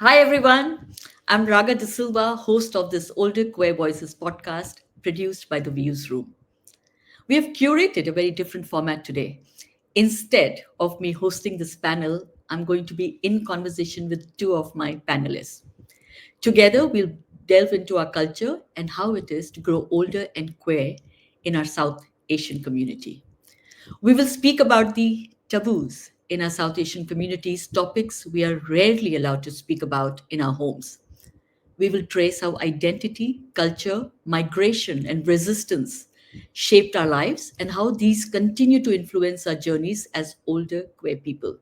Hi, everyone. I'm Raga De Silva, host of this Older Queer Voices podcast produced by the Views Room. We have curated a very different format today. Instead of me hosting this panel, I'm going to be in conversation with two of my panelists. Together, we'll delve into our culture and how it is to grow older and queer in our South Asian community. We will speak about the taboos in our South Asian communities, topics we are rarely allowed to speak about in our homes. We will trace how identity, culture, migration, and resistance shaped our lives and how these continue to influence our journeys as older queer people.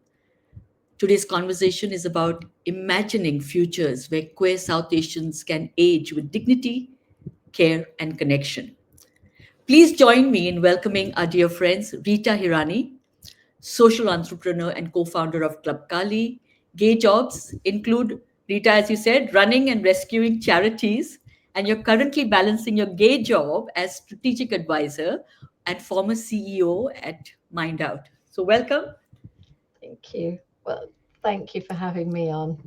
Today's conversation is about imagining futures where queer South Asians can age with dignity, care, and connection. Please join me in welcoming our dear friends Rita Hirani, social entrepreneur and co-founder of Club Kali. Gay jobs include, Rita, as you said, running and rescuing charities, and you're currently balancing your gay job as strategic advisor and former CEO at Mind Out. So welcome. Thank you. Well, thank you for having me on.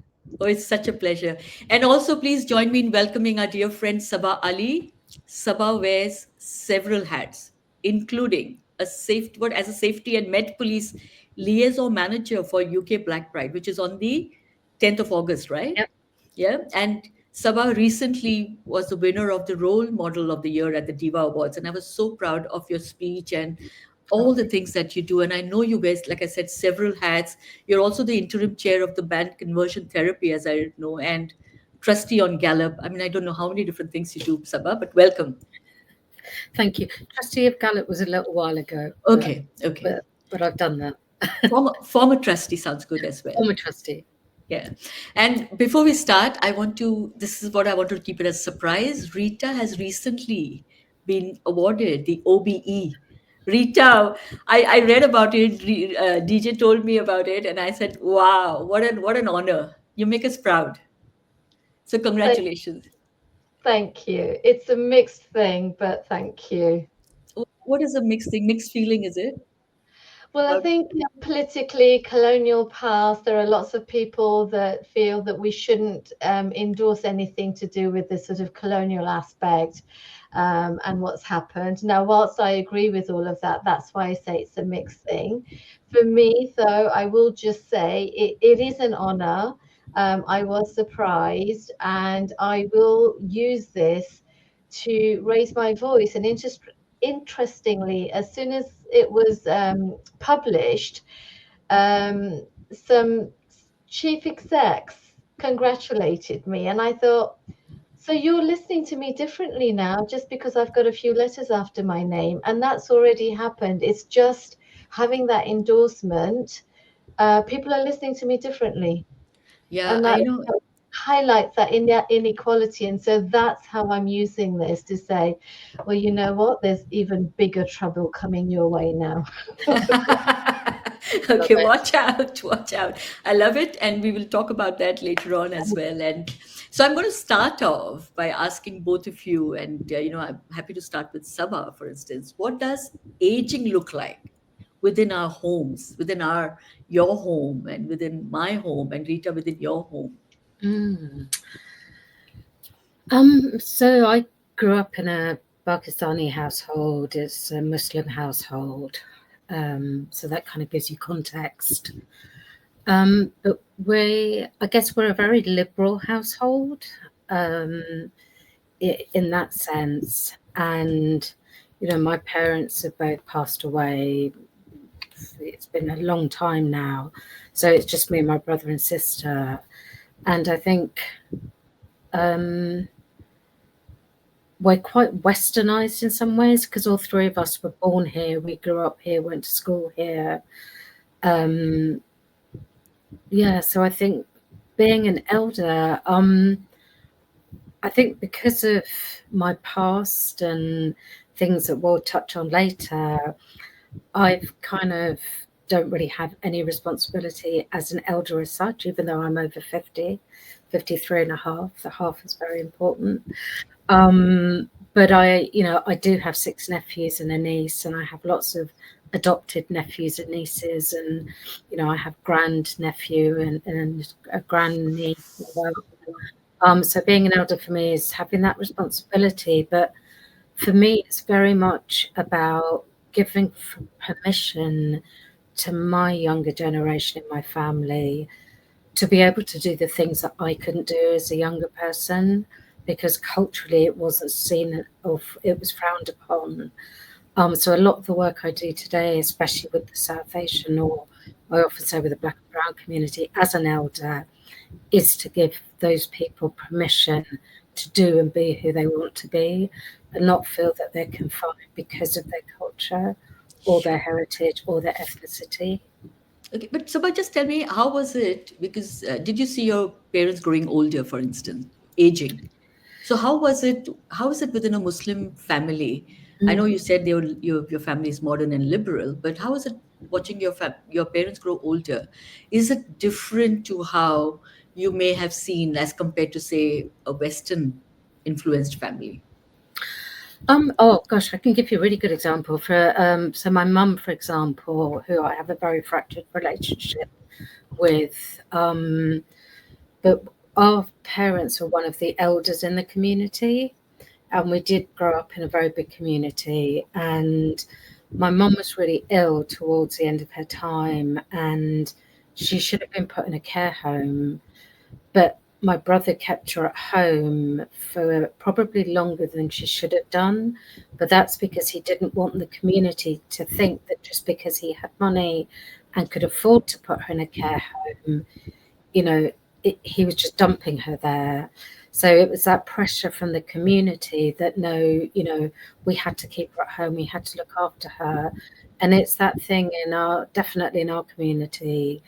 Oh, it's such a pleasure. And also, please join me in welcoming our dear friend Sabah Ali. Sabah wears several hats, including as a safety and Met Police liaison manager for UK Black Pride, which is on the 10th of August, right? Yep. Yeah. And Sabah recently was the winner of the Role Model of the Year at the Diva Awards. And I was so proud of your speech and all Oh, the things that you do. And I know you wear, like I said, several hats. You're also the interim chair of the band conversion therapy, as I know, and trustee on Gallup. I mean, I don't know how many different things you do, Sabah, but welcome. thank you. Trustee of Gallup was a little while ago, but Okay, okay. but but I've done that. Former trustee sounds good as well. Former trustee. Yeah. And before we start, this is what I want to keep it as a surprise. Rita has recently been awarded the OBE. Rita, I read about it. DJ told me about it, and I said, "Wow, what an honor! You make us proud." So Thank, congratulations. thank you. It's a mixed thing, but thank you. What is a mixed thing? Mixed feeling, is it? Well, I About think politically, colonial past, there are lots of people that feel that we shouldn't endorse anything to do with this sort of colonial aspect and what's happened. Now, whilst I agree with all of that, that's why I say it's a mixed thing. For me, though, I will just say it is an honor. I was surprised, and I will use this to raise my voice. And interestingly, as soon as it was published, some chief execs congratulated me, and I thought, so you're listening to me differently now just because I've got a few letters after my name, and that's already happened. It's just having that endorsement. People are listening to me differently, yeah, and I that you know. highlights that in that inequality. And so that's how I'm using this to say, well, you know what? There's even bigger trouble coming your way now. Love Okay, it. watch out, watch out. I love it, and we will talk about that later on as well. And so I'm going to start off by asking both of you, and I'm happy to start with Sabah, for instance. What does aging look like within our homes, within your home, and within my home, and Rita within your home? Mm. So I grew up in a Pakistani household. It's a Muslim household. So that kind of gives you context. But I guess we're a very liberal household in that sense. And, my parents have both passed away. It's been a long time now. So it's just me and my brother and sister. And I think um, we're quite westernized in some ways because all three of us were born here. We grew up here, went to school here. Um, yeah, so I think being an elder, I think because of my past and things that we'll touch on later, I've kind of don't really have any responsibility as an elder as such, even though I'm over 50, 53 and a half. The half is very important. But I do have six nephews and a niece, and I have lots of adopted nephews and nieces, and I have grand nephew and a grand niece. So being an elder for me is having that responsibility, but for me, it's very much about giving permission to my younger generation in my family to be able to do the things that I couldn't do as a younger person, because culturally it wasn't seen, or it was frowned upon. So a lot of the work I do today, especially with the South Asian, or I often say with the Black and Brown community, as an elder, is to give those people permission to do and be who they want to be, and not feel that they're confined because of their culture or their Sure. heritage or their ethnicity. Okay, but Sabha, just tell me, how was it? Because did you see your parents growing older, for instance, aging? So how was it? How is it within a Muslim family? I know Mm. you said your family is modern and liberal, but how is it watching your parents grow older? Is it different to how you may have seen as compared to, say, a Western influenced family? Oh gosh, I can give you a really good example. So my mum, for example, who I have a very fractured relationship with, but our parents were one of the elders in the community, and we did grow up in a very big community. And my mum was really ill towards the end of her time, and she should have been put in a care home, but my brother kept her at home for probably longer than she should have done. But that's because he didn't want the community to think that just because he had money and could afford to put her in a care home, you know, he was just dumping her there. So it was that pressure from the community that no, we had to keep her at home, we had to look after her. And it's that thing definitely in our community,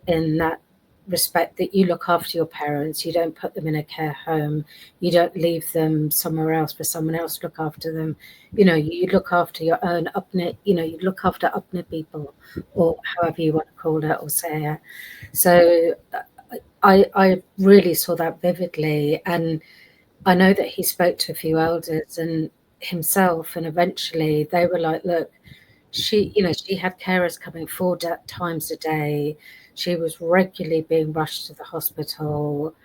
in that respect, that you look after your parents, you don't put them in a care home, you don't leave them somewhere else for someone else to look after them. You look after your own upnet, you look after upnet people, or however you want to call it or say it. So I really saw that vividly, and I know that he spoke to a few elders and himself, and eventually they were like, look, she had carers coming times a day. She was regularly being rushed to the hospital.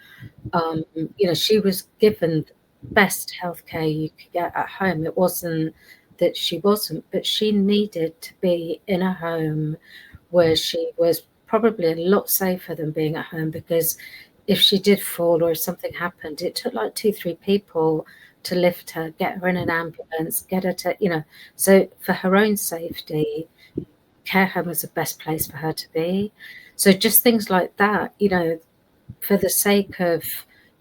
She was given the best healthcare you could get at home. It wasn't that she wasn't, but she needed to be in a home where she was probably a lot safer than being at home, because if she did fall or if something happened, it took like two, three people to lift her, get her in an ambulance, get her to, so for her own safety, care home was the best place for her to be. So just things like that, for the sake of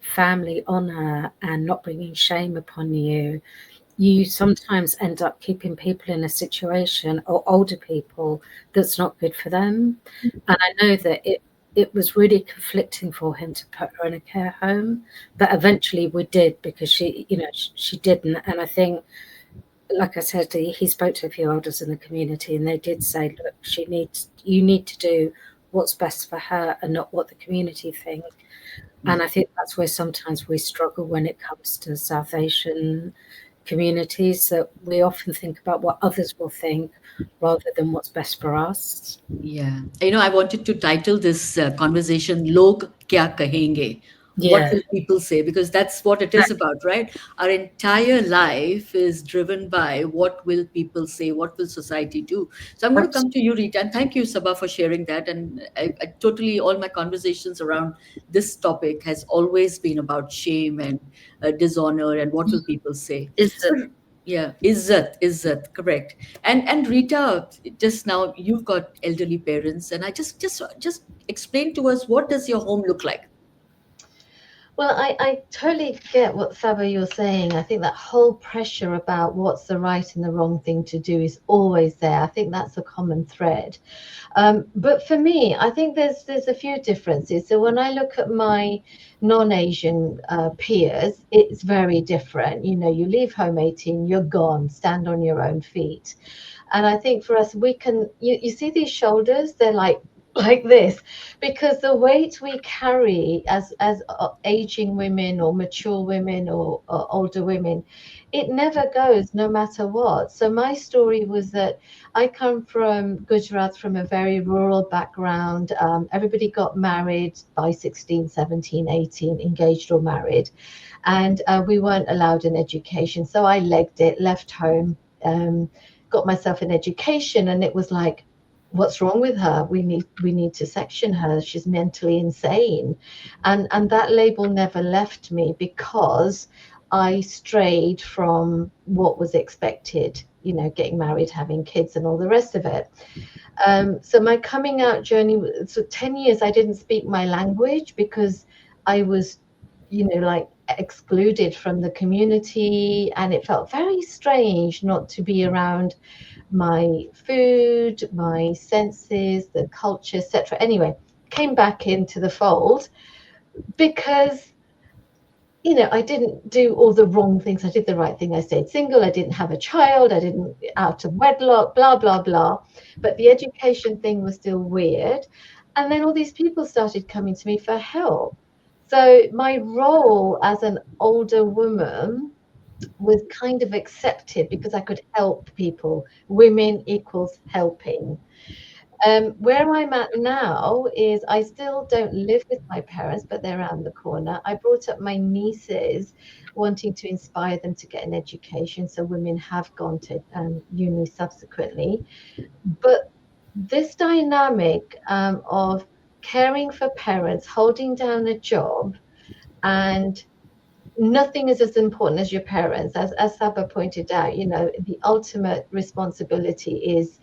family honor and not bringing shame upon you, you sometimes end up keeping people in a situation, or older people, that's not good for them. And I know that it was really conflicting for him to put her in a care home, but eventually we did, because she didn't. And I think, like I said, he spoke to a few elders in the community, and they did say, look, you need to do what's best for her and not what the community think. Yeah. And I think that's where sometimes we struggle when it comes to South Asian communities, that we often think about what others will think rather than what's best for us. Yeah. I wanted to title this conversation Log Kya Kahenge? What Yeah, will people say? Because that's what it is about, right? Our entire life is driven by what will people say? What will society do? So I'm going to come to absolutely. you, Rita, and thank you, Sabah, for sharing that. And I totally, all my conversations around this topic has always been about shame and dishonor and what will people say. Is So, it? yeah, izzat, correct. And Rita, just now you've got elderly parents, and I just explain to us, what does your home look like? Well, I totally get what Saba you're saying. I think that whole pressure about what's the right and the wrong thing to do is always there. I think that's a common thread. But for me, I think there's a few differences. So when I look at my non-Asian peers, it's very different. You leave home 18, you're gone, stand on your own feet. And I think for us, you see these shoulders, they're like like this, because the weight we carry as aging women or mature women or older women, it never goes no matter what. So my story was that I come from Gujarat, from a very rural background. Everybody got married by 16, 17, 18, engaged or married, and we weren't allowed an education, so I legged it, left home, got myself an education, and it was like, what's wrong with her? We need to section her. She's mentally insane. And that label never left me, because I strayed from what was expected, getting married, having kids, and all the rest of it. So my coming out journey, so 10 years I didn't speak my language, because I was, like, excluded from the community, and it felt very strange not to be around my food, my senses, the culture, etc. Anyway, came back into the fold, because I didn't do all the wrong things. I did the right thing. I stayed single. I didn't have a child. I didn't out of wedlock, blah, blah, blah. But the education thing was still weird. And then all these people started coming to me for help. So my role as an older woman was kind of accepted, because I could help people. Women equals helping. Where I'm at now is I still don't live with my parents, but they're around the corner. I brought up my nieces, wanting to inspire them to get an education. So women have gone to uni subsequently. But this dynamic of caring for parents, holding down a job, and nothing is as important as your parents. As Saba pointed out, the ultimate responsibility is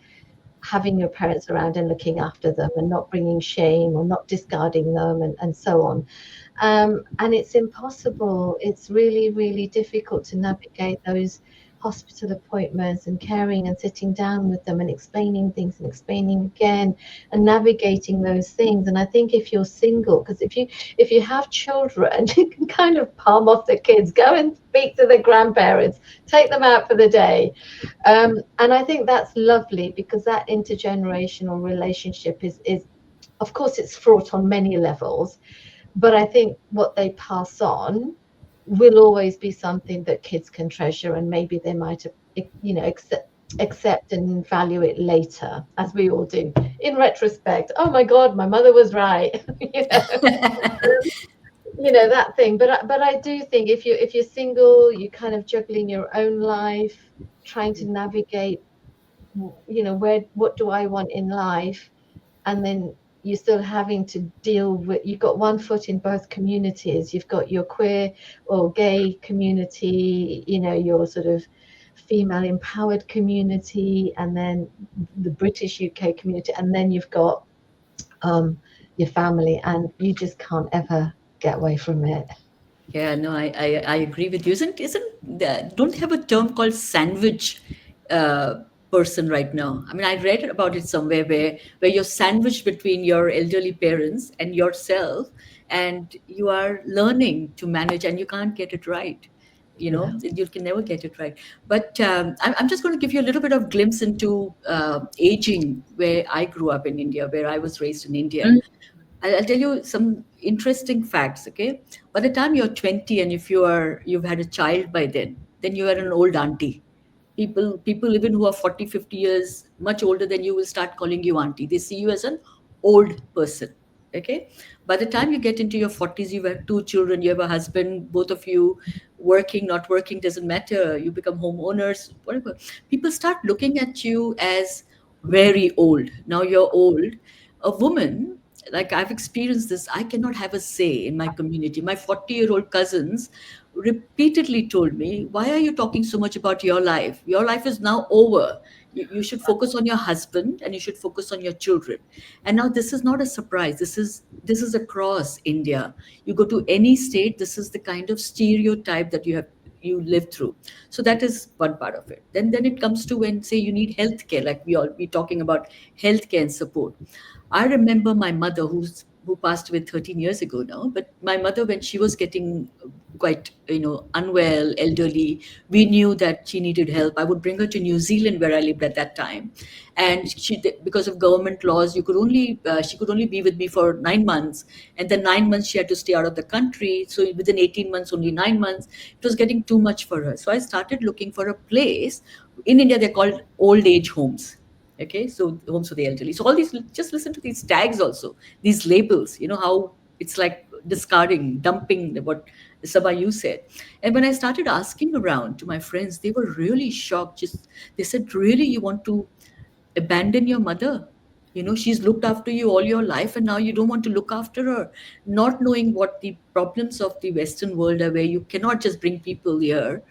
having your parents around and looking after them, and not bringing shame or not discarding them, and so on. And it's impossible. It's really, really difficult to navigate those hospital appointments, and caring and sitting down with them and explaining things and explaining again, and navigating those things. And I think if you're single, because if you have children, you can kind of palm off the kids, go and speak to the grandparents, take them out for the day. And I think that's lovely, because that intergenerational relationship is, of course, it's fraught on many levels, but I think what they pass on will always be something that kids can treasure, and maybe they might have, accept and value it later, as we all do in retrospect. Oh my God, my mother was right. That thing. But I do think if you're single, you're kind of juggling your own life, trying to navigate, what do I want in life, and then you're still having to deal with, you've got one foot in both communities. You've got your queer or gay community, your sort of female empowered community, and then the British UK community, and then you've got your family, and you just can't ever get away from it. Yeah, no, I agree with you. Don't they have a term called sandwich uh, person right now? I mean, I read about it somewhere where you're sandwiched between your elderly parents and yourself, and you are learning to manage, and you can't get it right. Yeah. You can never get it right. But I'm just going to give you a little bit of glimpse into aging, where I grew up in India, where I was raised in India. Mm. I'll tell you some interesting facts. Okay, by the time you're 20, and if you've had a child by then you are an old auntie. People even who are 40, 50 years much older than you will start calling you auntie. They see you as an old person. Okay, by the time you get into your 40s, you have two children, you have a husband, both of you working, not working, doesn't matter, you become homeowners, whatever. People start looking at you as very old. Now you're old. A woman, like I've experienced this, I cannot have a say in my community. My 40-year-old cousins repeatedly told me, why are you talking so much about your life? Your life is now over. You should focus on your husband, and you should focus on your children. And now this is not a surprise. This is across India. You go to any state, this is the kind of stereotype that you live through. So that is one part of it. Then it comes to when, say, you need healthcare, like we all be talking about healthcare and support. I remember my mother, who's who passed away 13 years ago now. But my mother, when she was getting quite, unwell, elderly, we knew that she needed help. I would bring her to New Zealand, where I lived at that time, and because of government laws, she could only be with me for 9 months, and then 9 months she had to stay out of the country. So within 18 months, only 9 months, it was getting too much for her. So I started looking for a place. In India, they're called old age homes. Okay, so homes for the elderly. So all these, just listen to these tags also, these labels. You know how it's like discarding, dumping, what Sabah you said. And when I started asking around to my friends, they were really shocked. Just they said, really, you want to abandon your mother? She's looked after you all your life, and now you don't want to look after her, not knowing what the problems of the Western world are, where you cannot just bring people here,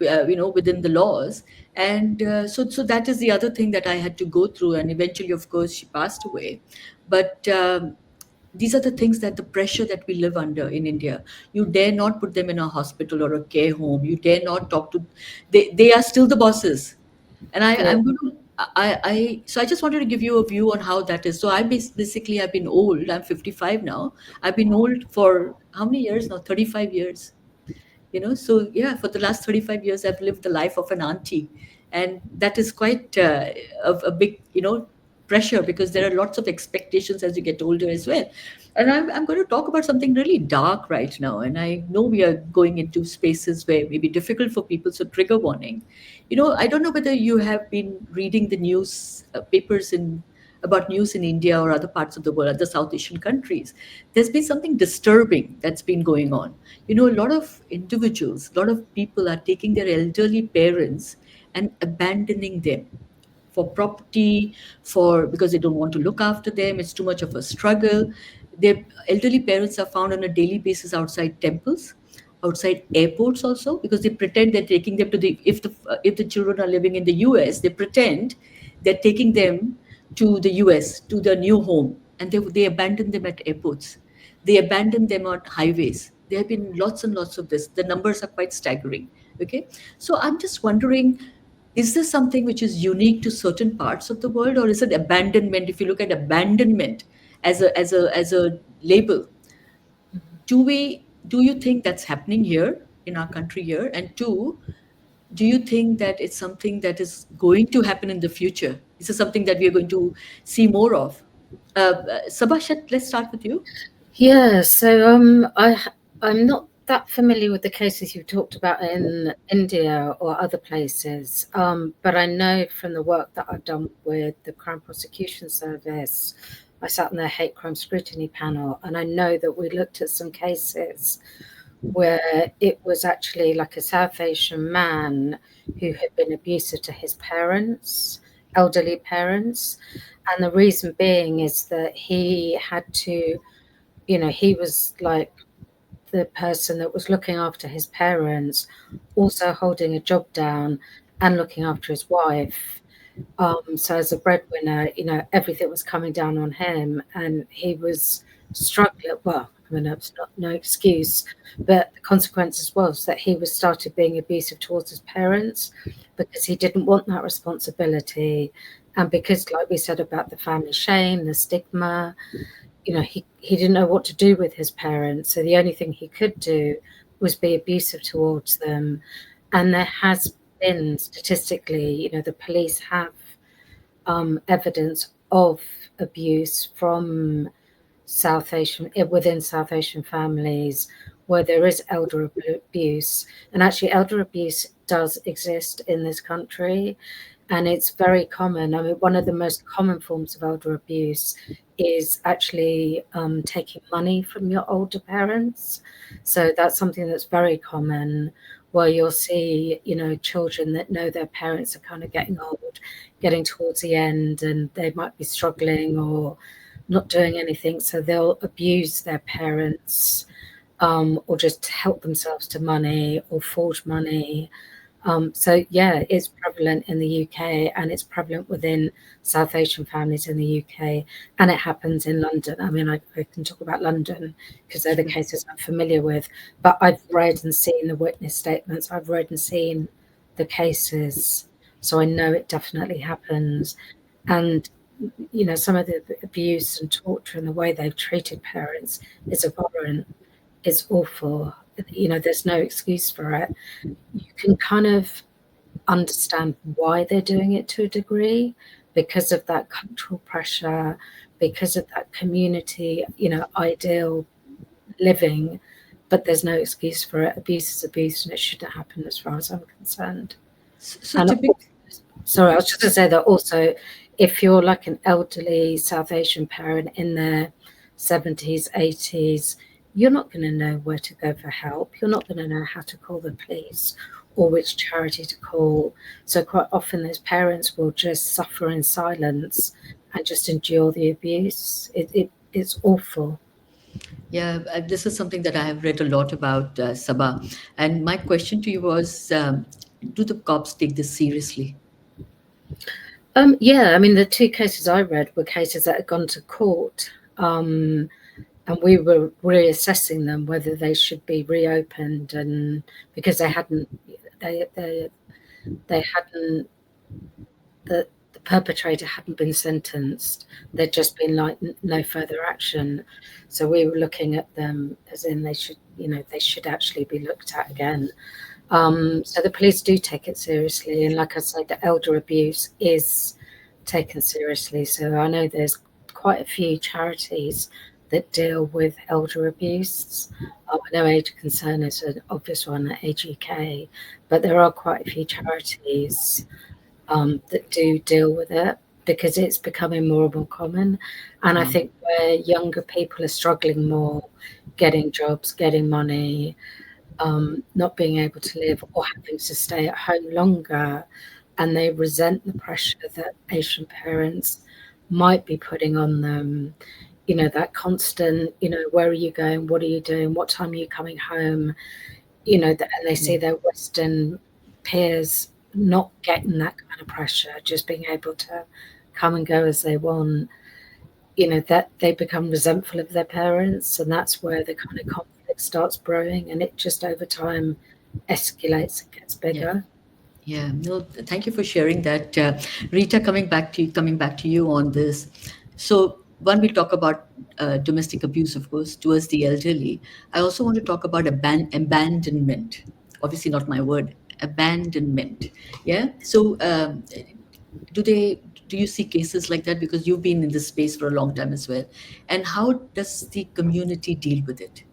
within the laws. And so that is the other thing that I had to go through. And eventually, of course, she passed away. But these are the things, that the pressure that we live under in India. You dare not put them in a hospital or a care home. You dare not talk to. They are still the bosses. And Yeah. I'm going to. So I just wanted to give you a view on how that is. So basically, I've been old. I'm 55 now. I've been old for how many years now? 35 years. So yeah, for the last 35 years I've lived the life of an auntie, and that is quite a big pressure, because there are lots of expectations as you get older as well. And I'm going to talk about something really dark right now, and I know we are going into spaces where it may be difficult for people, so trigger warning. I don't know whether you have been reading the news papers in about news in India or other parts of the world, other South Asian countries. There's been something disturbing that's been going on. A lot of individuals, a lot of people are taking their elderly parents and abandoning them for property, for because they don't want to look after them. It's too much of a struggle. Their elderly parents are found on a daily basis outside temples, outside airports also, because they pretend they're taking them to the if the children are living in the US, they pretend they're taking them to the US, to their new home, and they abandon them at airports. They abandon them on highways. There have been lots and lots of this. The numbers are quite staggering. Okay. So I'm just wondering, is this something which is unique to certain parts of the world, or is it abandonment? If you look at abandonment as a label, do you think that's happening here in our country here? And two, do you think that it's something that is going to happen in the future? Is this something that we are going to see more of? Sabashat, let's start with you. Yeah, so I'm not that familiar with the cases you've talked about in India or other places, but I know from the work that I've done with the Crown Prosecution Service, I sat on their hate crime scrutiny panel, and I know that we looked at some cases where it was actually like a South Asian man who had been abusive to his parents, elderly parents, and the reason being is that he had to, he was like the person that was looking after his parents, also holding a job down and looking after his wife. So as a breadwinner, everything was coming down on him, and he was struggling. Well, I mean, that's not no excuse, but the consequences was that he was started being abusive towards his parents because he didn't want that responsibility, and because, like we said about the family shame, the stigma, he didn't know what to do with his parents. So the only thing he could do was be abusive towards them. And there has been statistically, the police have evidence of abuse from within South Asian families where there is elder abuse. And actually, elder abuse does exist in this country, and it's very common. I mean, one of the most common forms of elder abuse is actually taking money from your older parents. So that's something that's very common, where you'll see, children that know their parents are kind of getting old, getting towards the end, and they might be struggling or not doing anything. So they'll abuse their parents, or just help themselves to money or forge money. So yeah, it's prevalent in the UK, and it's prevalent within South Asian families in the UK, and it happens in London. I mean, I can talk about London because they're the cases I'm familiar with, but I've read and seen the witness statements. I've read and seen the cases, so I know it definitely happens. And some of the abuse and torture and the way they've treated parents is abhorrent. It's awful. There's no excuse for it. You can kind of understand why they're doing it to a degree because of that cultural pressure, because of that community, ideal living, but there's no excuse for it. Abuse is abuse and it shouldn't happen as far as I'm concerned. So And typically, sorry, I was just going to say that also, if you're like an elderly South Asian parent in their 70s, 80s, you're not going to know where to go for help. You're not going to know how to call the police or which charity to call. So quite often those parents will just suffer in silence and just endure the abuse. It's awful. yeah, this is something that I have read a lot about, Sabah. And my question to you was, do the cops take this seriously? Yeah, I mean, the two cases I read were cases that had gone to court. And we were reassessing them whether they should be reopened, and because they they hadn't the perpetrator hadn't been sentenced, there'd just been like no further action. So we were looking at them as in they should actually be looked at again. So the police do take it seriously, and like I said, the elder abuse is taken seriously. So I know there's quite a few charities that deal with elder abuse. I know Age of Concern is an obvious one at Age UK, but there are quite a few charities that do deal with it because it's becoming more and more common. And I Wow. think where younger people are struggling more, getting jobs, getting money, not being able to live or having to stay at home longer, and they resent the pressure that Asian parents might be putting on them. That constant, where are you going? What are you doing? What time are you coming home? And they Yeah. see their Western peers not getting that kind of pressure, just being able to come and go as they want. That they become resentful of their parents, and that's where the kind of conflict starts brewing, and it just over time escalates and gets Yeah. bigger. Yeah, no, thank you for sharing that. Rita, coming back to you on this. So, when we talk about domestic abuse, of course, towards the elderly, I also want to talk about abandonment. Obviously, not my word, abandonment. Yeah. So, do they? Do you see cases like that? Because you've been in this space for a long time as well. And how does the community deal with it?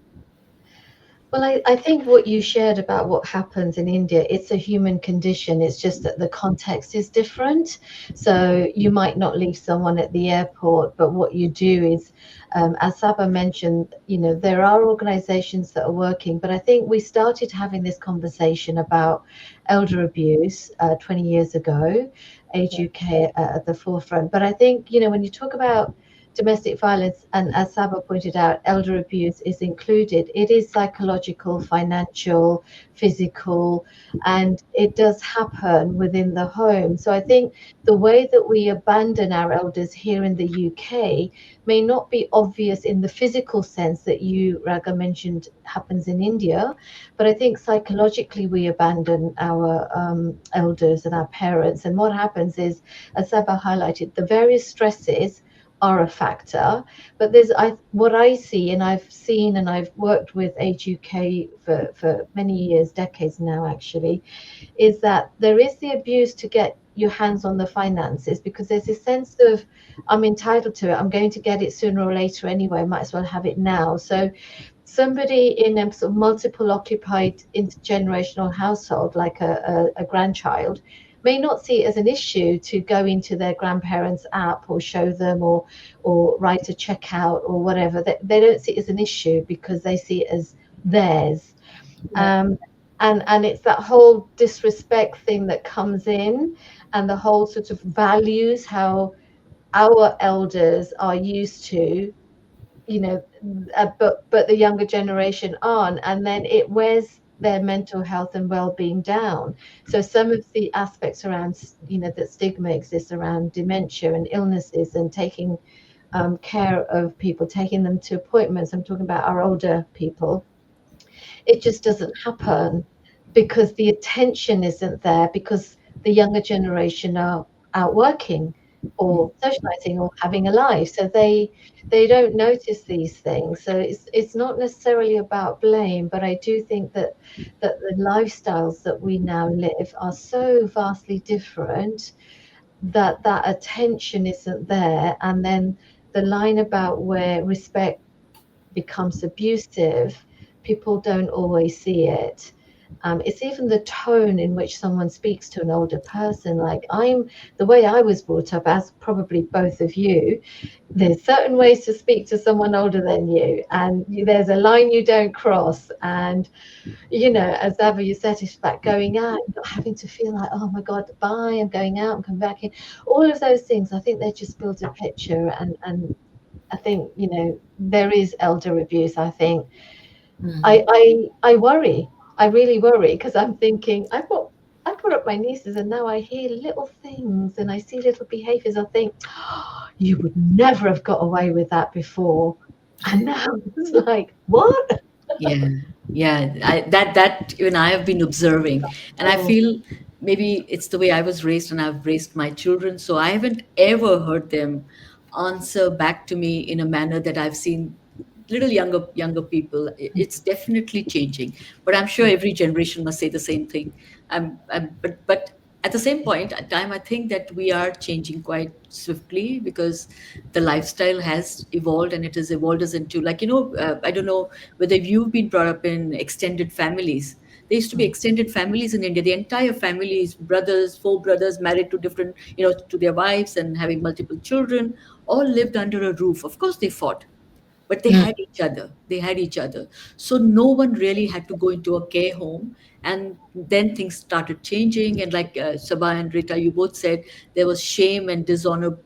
Well, I think what you shared about what happens in India, it's a human condition. It's just that the context is different. So you might not leave someone at the airport, but what you do is, as Saba mentioned, there are organizations that are working, but I think we started having this conversation about elder abuse 20 years ago, Age UK at the forefront. But I think, when you talk about domestic violence, and as Saba pointed out, elder abuse is included. It is psychological, financial, physical, and it does happen within the home. So I think the way that we abandon our elders here in the UK may not be obvious in the physical sense that you, Raga, mentioned happens in India, but I think psychologically we abandon our elders and our parents. And what happens is, as Saba highlighted, the various stresses are a factor, but what I see, and I've seen and I've worked with Age UK for many years, decades now actually, is that there is the abuse to get your hands on the finances, because there's a sense of, I'm entitled to it, I'm going to get it sooner or later anyway, might as well have it now. So somebody in a sort of multiple occupied intergenerational household, like a grandchild, may not see it as an issue to go into their grandparents' app or show them, or write a checkout or whatever. They don't see it as an issue because they see it as theirs. Yeah, Um, and it's that whole disrespect thing that comes in, and the whole sort of values how our elders are used to, you know, but the younger generation aren't, and then it wears their mental health and well-being down. So some of the aspects around, that stigma exists around dementia and illnesses, and taking care of people, taking them to appointments. I'm talking about our older people. It just doesn't happen because the attention isn't there, because the younger generation are out working. or socializing or having a life. So they don't notice these things. So it's not necessarily about blame, but I do think that the lifestyles that we now live are so vastly different that that attention isn't there. And then the line about where respect becomes abusive, people don't always see it. It's even the tone in which someone speaks to an older person. Like the way I was brought up, as probably both of you, there's certain ways to speak to someone older than you, and there's a line you don't cross. And as ever you said, it's about going out, not having to feel like, oh my God, bye, I'm going out, I'm coming back in. All of those things, I think they just build a picture, and I think there is elder abuse. I think Mm. I worry. I really worry because I'm thinking I brought up my nieces and now I hear little things and I see little behaviors. I think, oh, you would never have got away with that before, and now it's like, what? Yeah, yeah. That even I have been observing, and I Oh, feel maybe it's the way I was raised, and I've raised my children, so I haven't ever heard them answer back to me in a manner that I've seen little younger people. It's definitely changing, but I'm sure every generation must say the same thing. But at the same point at time, I think that we are changing quite swiftly because the lifestyle has evolved, and it has evolved us into, like, I don't know whether you've been brought up in extended families. There used to be extended families in India. The entire family is brothers, four brothers married to different, to their wives and having multiple children, all lived under a roof. Of course, they fought, but they Mm. had each other. They had each other. So no one really had to go into a care home. And then things started changing. And like Sabah and Rita, you both said, there was shame and dishonor,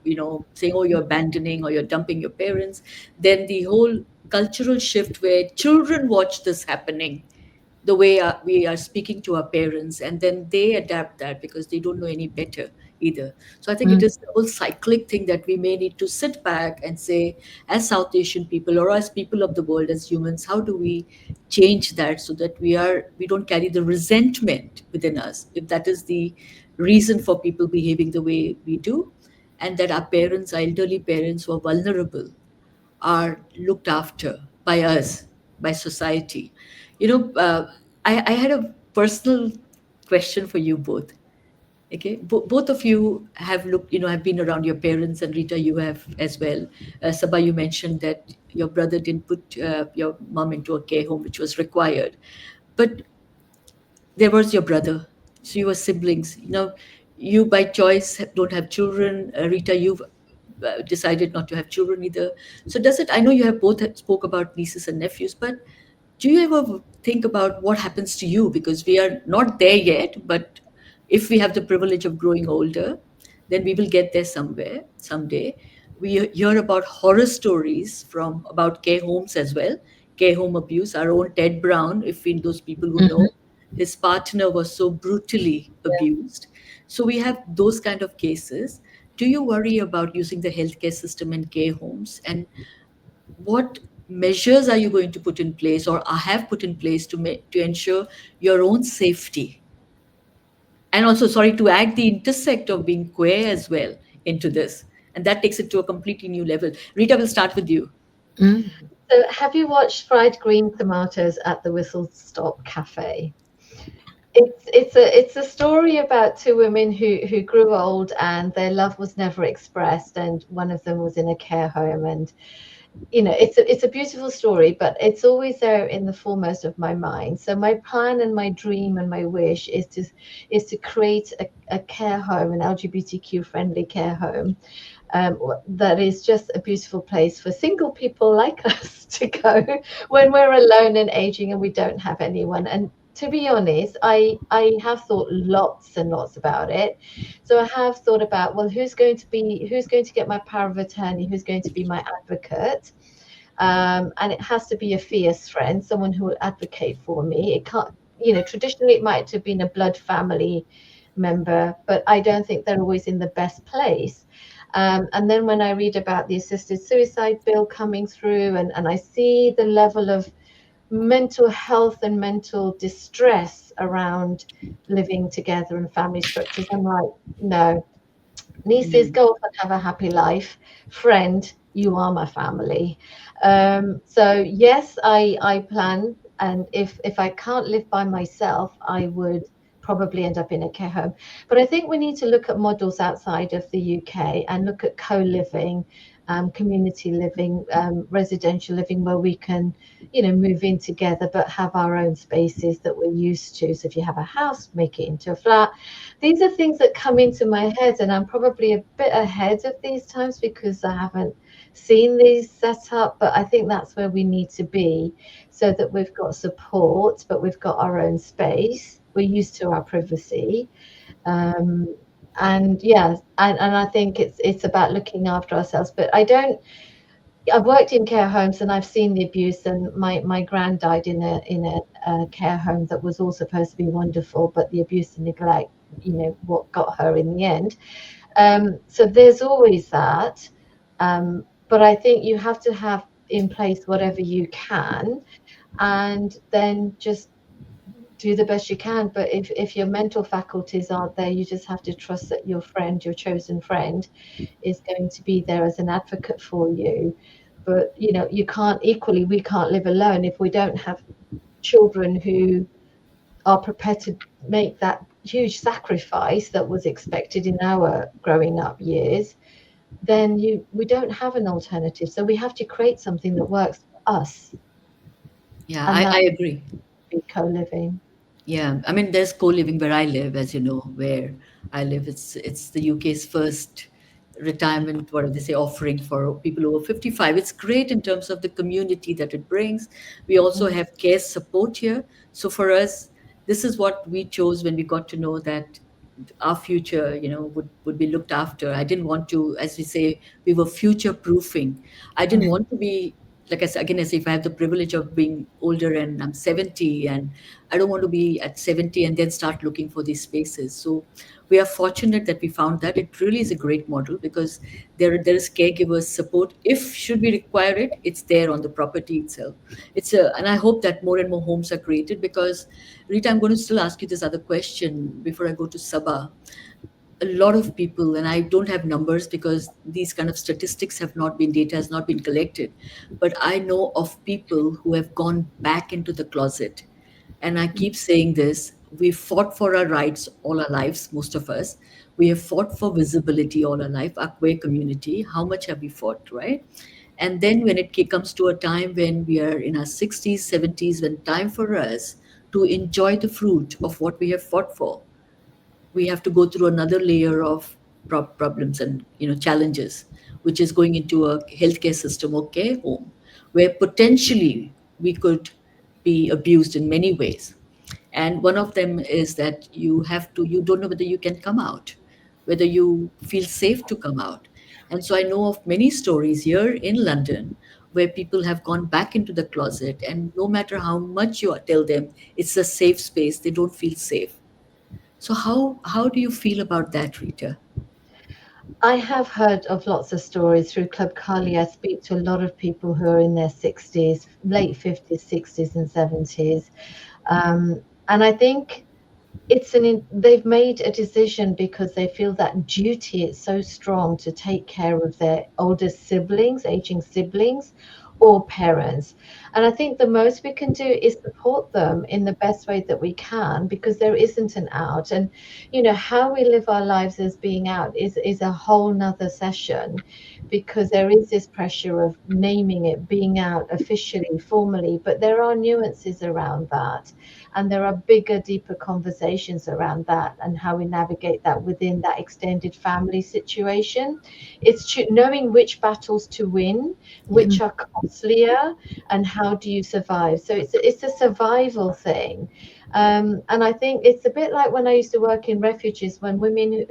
saying, oh, you're abandoning or you're dumping your parents. Then the whole cultural shift where children watch this happening, the way we are speaking to our parents, and then they adapt that because they don't know any better either. So I think it Mm. is the whole cyclic thing that we may need to sit back and say, as South Asian people or as people of the world, as humans, how do we change that so that we don't carry the resentment within us, if that is the reason for people behaving the way we do, and that our parents, our elderly parents who are vulnerable, are looked after by us, by society. I had a personal question for you both. Okay, both of you have looked, have been around your parents, and Rita, you have as well. Sabah, you mentioned that your brother didn't put your mom into a care home, which was required. But there was your brother, so you were siblings. You by choice don't have children. Rita, you've decided not to have children either. So does it? I know you have both spoke about nieces and nephews, but do you ever think about what happens to you? Because we are not there yet, but if we have the privilege of growing older, then we will get there somewhere someday. We hear about horror stories from about care homes as well, care home abuse. Our own Ted Brown, if we those people who Mhm. know, his partner was so brutally abused. So we have those kind of cases. Do you worry about using the healthcare system in care homes, and what measures are you going to put in place or have put in place to ensure your own safety? And also, sorry, to add the intersect of being queer as well into this, and that takes it to a completely new level. Rita, will start with you. Mm. so have you watched Fried Green Tomatoes at the Whistle Stop Cafe? It's a story about two women who grew old and their love was never expressed, and one of them was in a care home. And it's a beautiful story, but it's always there in the foremost of my mind. So my plan and my dream and my wish is to create a care home, an LGBTQ friendly care home, that is just a beautiful place for single people like us to go when we're alone and aging and we don't have anyone. And to be honest, I have thought lots and lots about it. So I have thought about, well, who's going to get my power of attorney, who's going to be my advocate. And it has to be a fierce friend, someone who will advocate for me. It can't, traditionally it might have been a blood family member, but I don't think they're always in the best place. And then when I read about the assisted suicide bill coming through, and I see the level of mental health and mental distress around living together and family structures, I'm like, no, Nieces, Yeah. go off and have a happy life. Friend, you are my family. So yes, I plan, and if I can't live by myself, I would probably end up in a care home. But I think we need to look at models outside of the UK and look at co-living, community living, residential living, where we can, move in together but have our own spaces that we're used to. So if you have a house, make it into a flat. These are things that come into my head, and I'm probably a bit ahead of these times because I haven't seen these set up. But I think that's where we need to be, so that we've got support, but we've got our own space. We're used to our privacy. Um, and yeah, and I think it's about looking after ourselves. But I've worked in care homes and I've seen the abuse, and my grand died in a care home that was all supposed to be wonderful, but the abuse and neglect, what got her in the end. So there's always that. But I think you have to have in place whatever you can, and then just do the best you can. But if your mental faculties aren't there, you just have to trust that your friend, your chosen friend, is going to be there as an advocate for you. But you can't equally, we can't live alone if we don't have children who are prepared to make that huge sacrifice that was expected in our growing up years. Then we don't have an alternative, so we have to create something that works for us, Yeah, and I that agree. be co-living. Yeah, I mean, there's co-living where I live, as you know, where I live. It's the UK's first retirement, what do they say, offering for people over 55. It's great in terms of the community that it brings. We also Mm. have care support here. So for us, this is what we chose when we got to know that our future, would be looked after. I didn't want to, as we say, we were future proofing. I didn't Mm. want to be, like I said, again, as if I have the privilege of being older and I'm 70, and I don't want to be at 70 and then start looking for these spaces. So we are fortunate that we found that. It really is a great model because there is caregivers support. If should we require it, it's there on the property itself. And I hope that more and more homes are created because, Rita, I'm going to still ask you this other question before I go to Sabah. A lot of people, and I don't have numbers because these kind of statistics have not been, data has not been collected, but I know of people who have gone back into the closet. And I keep saying this, we fought for our rights all our lives, most of us. We have fought for visibility all our life, our queer community. How much have we fought, right? And then when it comes to a time when we are in our 60s, 70s, when time for us to enjoy the fruit of what we have fought for, we have to go through another layer of problems and challenges, which is going into a healthcare system or care home where potentially we could be abused in many ways. And one of them is that you don't know whether you can come out, whether you feel safe to come out. And so I know of many stories here in London where people have gone back into the closet, and no matter how much you tell them it's a safe space, they don't feel safe. So how do you feel about that, Rita? I have heard of lots of stories through Club Carly. I speak to a lot of people who are in their 60s, late 50s, 60s, and 70s. And I think they've made a decision because they feel that duty is so strong to take care of their older siblings, aging siblings, or parents. And I think the most we can do is support them in the best way that we can, because there isn't an out. And how we live our lives as being out is a whole nother session, because there is this pressure of naming it, being out officially, formally, but there are nuances around that, and there are bigger, deeper conversations around that and how we navigate that within that extended family situation. It's knowing which battles to win, Yeah. which are costlier, and how do you survive. So it's a survival thing. And I think it's a bit like when I used to work in refuges, when women,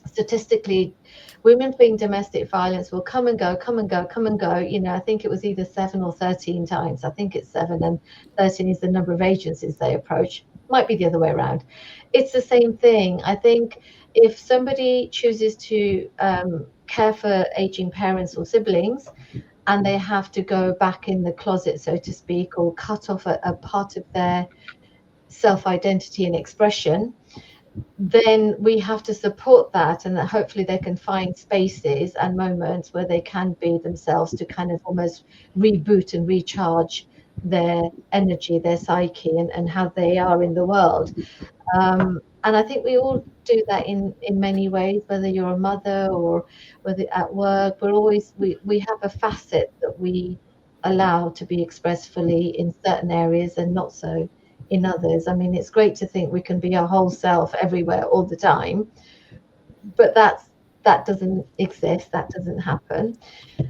statistically, women fleeing domestic violence will come and go, come and go, come and go. I think it was either 7 or 13 times. I think it's 7, and 13 is the number of agencies they approach. Might be the other way around. It's the same thing. I think if somebody chooses to care for aging parents or siblings, and they have to go back in the closet, so to speak, or cut off a part of their self identity and expression, then we have to support that, and that hopefully they can find spaces and moments where they can be themselves to kind of almost reboot and recharge their energy, their psyche, and how they are in the world. And I think we all do that in many ways, whether you're a mother or whether at work. We have a facet that we allow to be expressed fully in certain areas and not so in others. I mean, it's great to think we can be our whole self everywhere all the time, but that doesn't exist. That doesn't happen.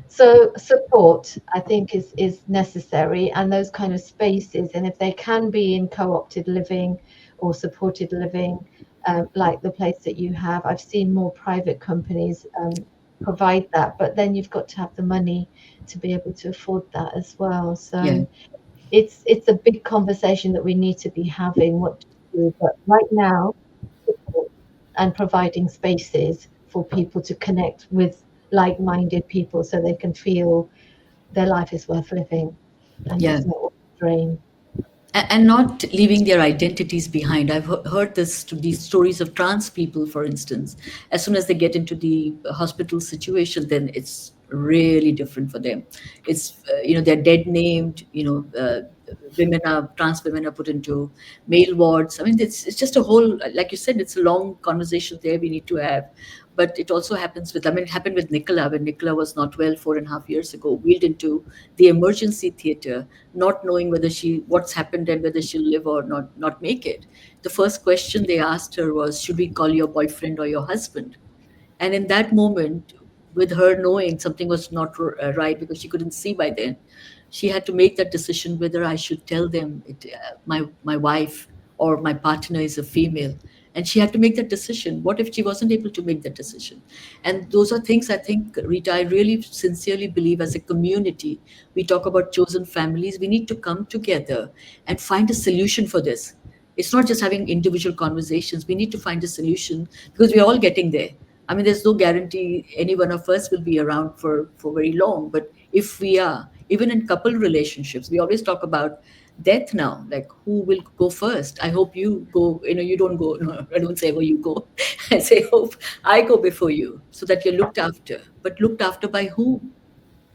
So support, I think, is necessary, and those kind of spaces, and if they can be in co-opted living or supported living, like the place that you have. I've seen more private companies provide that, but then you've got to have the money to be able to afford that as well. Yeah, So it's a big conversation that we need to be having. What to do, but right now, support and providing spaces for people to connect with like-minded people so they can feel their life is worth living and yeah. just not drain. And not leaving their identities behind. I've heard these stories of trans people, for instance. As soon as they get into the hospital situation, then it's really different for them. It's they're dead named. Women are trans women are put into male wards. I mean, it's just a whole, like you said, it's a long conversation there we need to have. But it also happens with, I mean, it happened with Nicola when Nicola was not well 4.5 years ago, wheeled into the emergency theater, not knowing whether what's happened and whether she'll live or not make it. The first question they asked her was, should we call your boyfriend or your husband? And in that moment, with her knowing something was not right because she couldn't see by then, she had to make that decision whether I should tell them my wife or my partner is a female. And she had to make that decision. What if she wasn't able to make that decision? And those are things I think, Rita, I really sincerely believe as a community, we talk about chosen families, we need to come together and find a solution for this. It's not just having individual conversations. We need to find a solution because we're all getting there. I mean, there's no guarantee any one of us will be around for very long. But if we are, even in couple relationships, we always talk about death now, like who will go first. I hope you go, you don't go. No, I don't say, oh, you go. I say, hope I go before you so that you're looked after. But looked after by whom?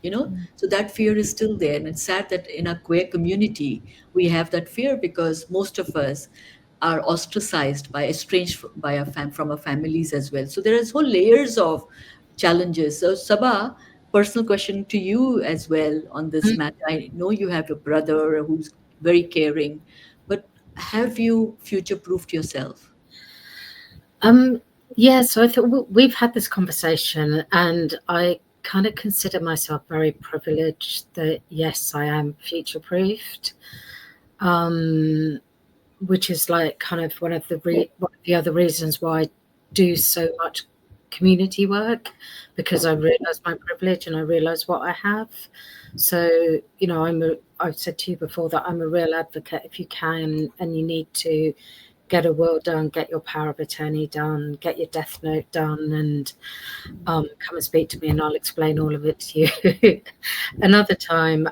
So that fear is still there, and it's sad that in our queer community we have that fear because most of us are ostracized by estranged by from our families as well. So there is whole layers of challenges. So Sabah, personal question to you as well on this matter. I know you have a brother who's very caring, but have you future proofed yourself? Um, yeah, so I thought we've had this conversation, and I kind of consider myself very privileged that yes, I am future proofed, which is like kind of one of the other reasons why I do so much community work, because I realize my privilege and I realize what I have. So, I've said to you before that I'm a real advocate. If you can and you need to get a will done, get your power of attorney done, get your death note done, and come and speak to me and I'll explain all of it to you another time.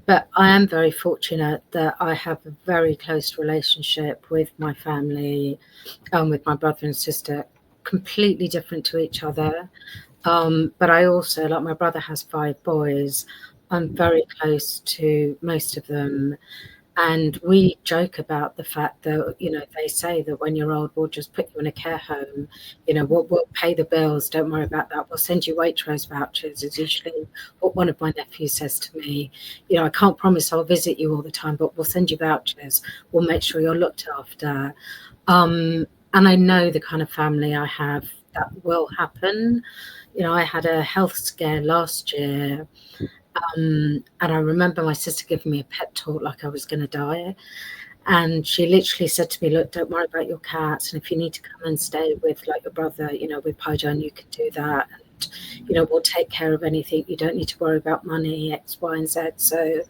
But I am very fortunate that I have a very close relationship with my family, with my brother and sister, completely different to each other. But I also, like my brother has 5 boys, I'm very close to most of them. And we joke about the fact that, they say that when you're old, we'll just put you in a care home. We'll pay the bills. Don't worry about that. We'll send you Waitrose vouchers, is usually what one of my nephews says to me. I can't promise I'll visit you all the time, but we'll send you vouchers. We'll make sure you're looked after. And I know the kind of family I have that will happen. I had a health scare last year. And I remember my sister giving me a pep talk like I was going to die. And she literally said to me, look, don't worry about your cats. And if you need to come and stay with like your brother, with Paijan, you can do that. And, we'll take care of anything. You don't need to worry about money, X, Y, and Z. So,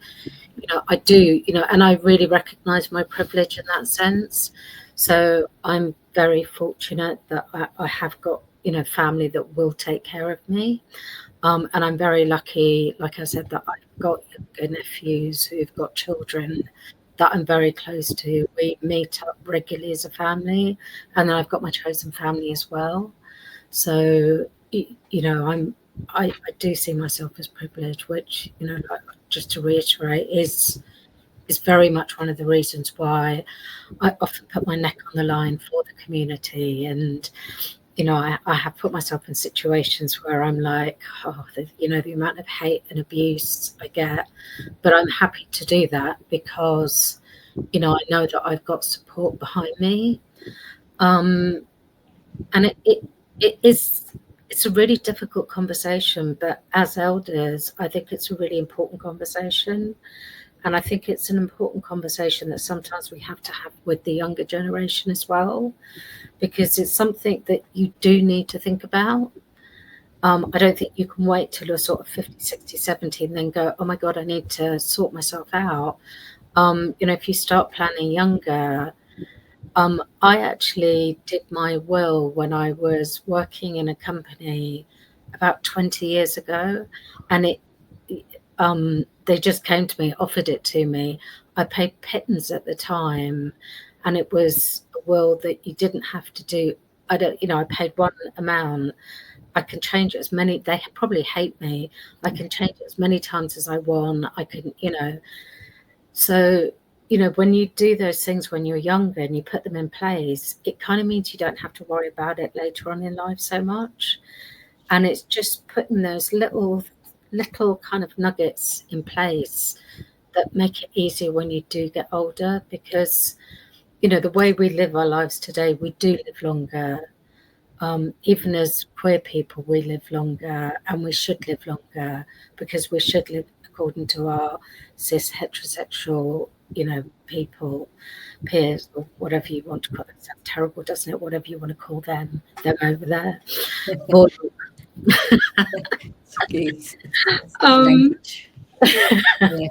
I do, and I really recognize my privilege in that sense. So I'm very fortunate that I have got, family that will take care of me. And I'm very lucky, like I said, that I've got younger nephews who've got children that I'm very close to. We meet up regularly as a family, and then I've got my chosen family as well. So you know, I do see myself as privileged, which, you know, like, just to reiterate, is very much one of the reasons why I often put my neck on the line for the community. And you know, I have put myself in situations where I'm like, oh, you know, the amount of hate and abuse I get, but I'm happy to do that because, you know, I know that I've got support behind me. Um, and it is, it's a really difficult conversation, but as elders, I think it's a really important conversation. And I think it's an important conversation that sometimes we have to have with the younger generation as well, because it's something that you do need to think about. I don't think you can wait till you're sort of 50, 60, 70 and then go, oh my God, I need to sort myself out. You know, if you start planning younger, I actually did my will when I was working in a company about 20 years ago, and they just came to me, offered it to me. I paid pittance at the time, and it was a will that you didn't have to do. I don't, you know, I paid one amount. I can change it as many. They probably hate me. I can change it as many times as I want. I can, you know, so, you know, when you do those things when you're younger and you put them in place, it kind of means you don't have to worry about it later on in life so much. And it's just putting those little kind of nuggets in place that make it easier when you do get older, because, you know, the way we live our lives today, we do live longer. Even as queer people, we live longer, and we should live longer because we should live according to our cis heterosexual, you know, people, peers, or whatever you want to call it. Sounds terrible, doesn't it? Whatever you want to call them over there. Or, It's okay. It's um, language. Yeah.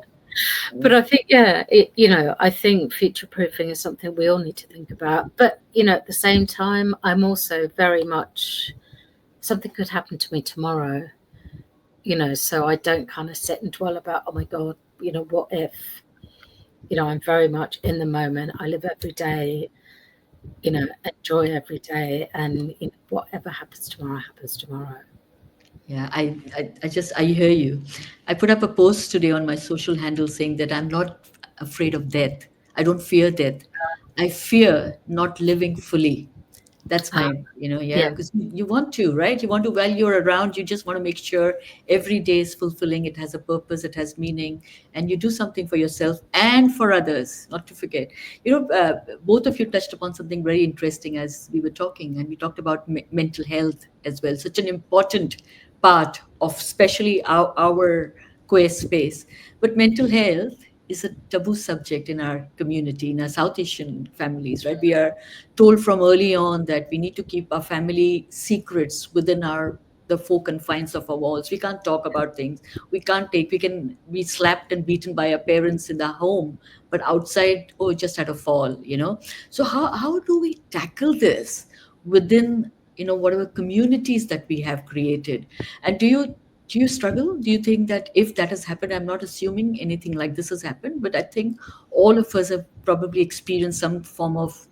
but I think, yeah, you know, I think future proofing is something we all need to think about. But, you know, at the same time, I'm also very much, something could happen to me tomorrow, you know, so I don't kind of sit and dwell about, oh my God, you know, what if, you know, I'm very much in the moment. I live every day, you know, enjoy every day, and, you know, whatever happens tomorrow happens tomorrow. Yeah, I hear you. I put up a post today on my social handle saying that I'm not afraid of death. I don't fear death. I fear not living fully. That's Uh, my, yeah, yeah, because you want to, right? You want to, while you're around, you just want to make sure every day is fulfilling. It has a purpose, it has meaning, and you do something for yourself and for others, not to forget. Both of you touched upon something very interesting as we were talking, and we talked about mental health as well. Such an important part of, especially our queer space. But mental health is a taboo subject in our community, in our South Asian families, right? We are told from early on that we need to keep our family secrets within the four confines of our walls. We can't talk about things. We can be slapped and beaten by our parents in the home, but outside, oh, it just had a fall. So how do we tackle this within, whatever communities that we have created? And do you struggle? Do you think that if that has happened, I'm not assuming anything like this has happened, but I think all of us have probably experienced some form of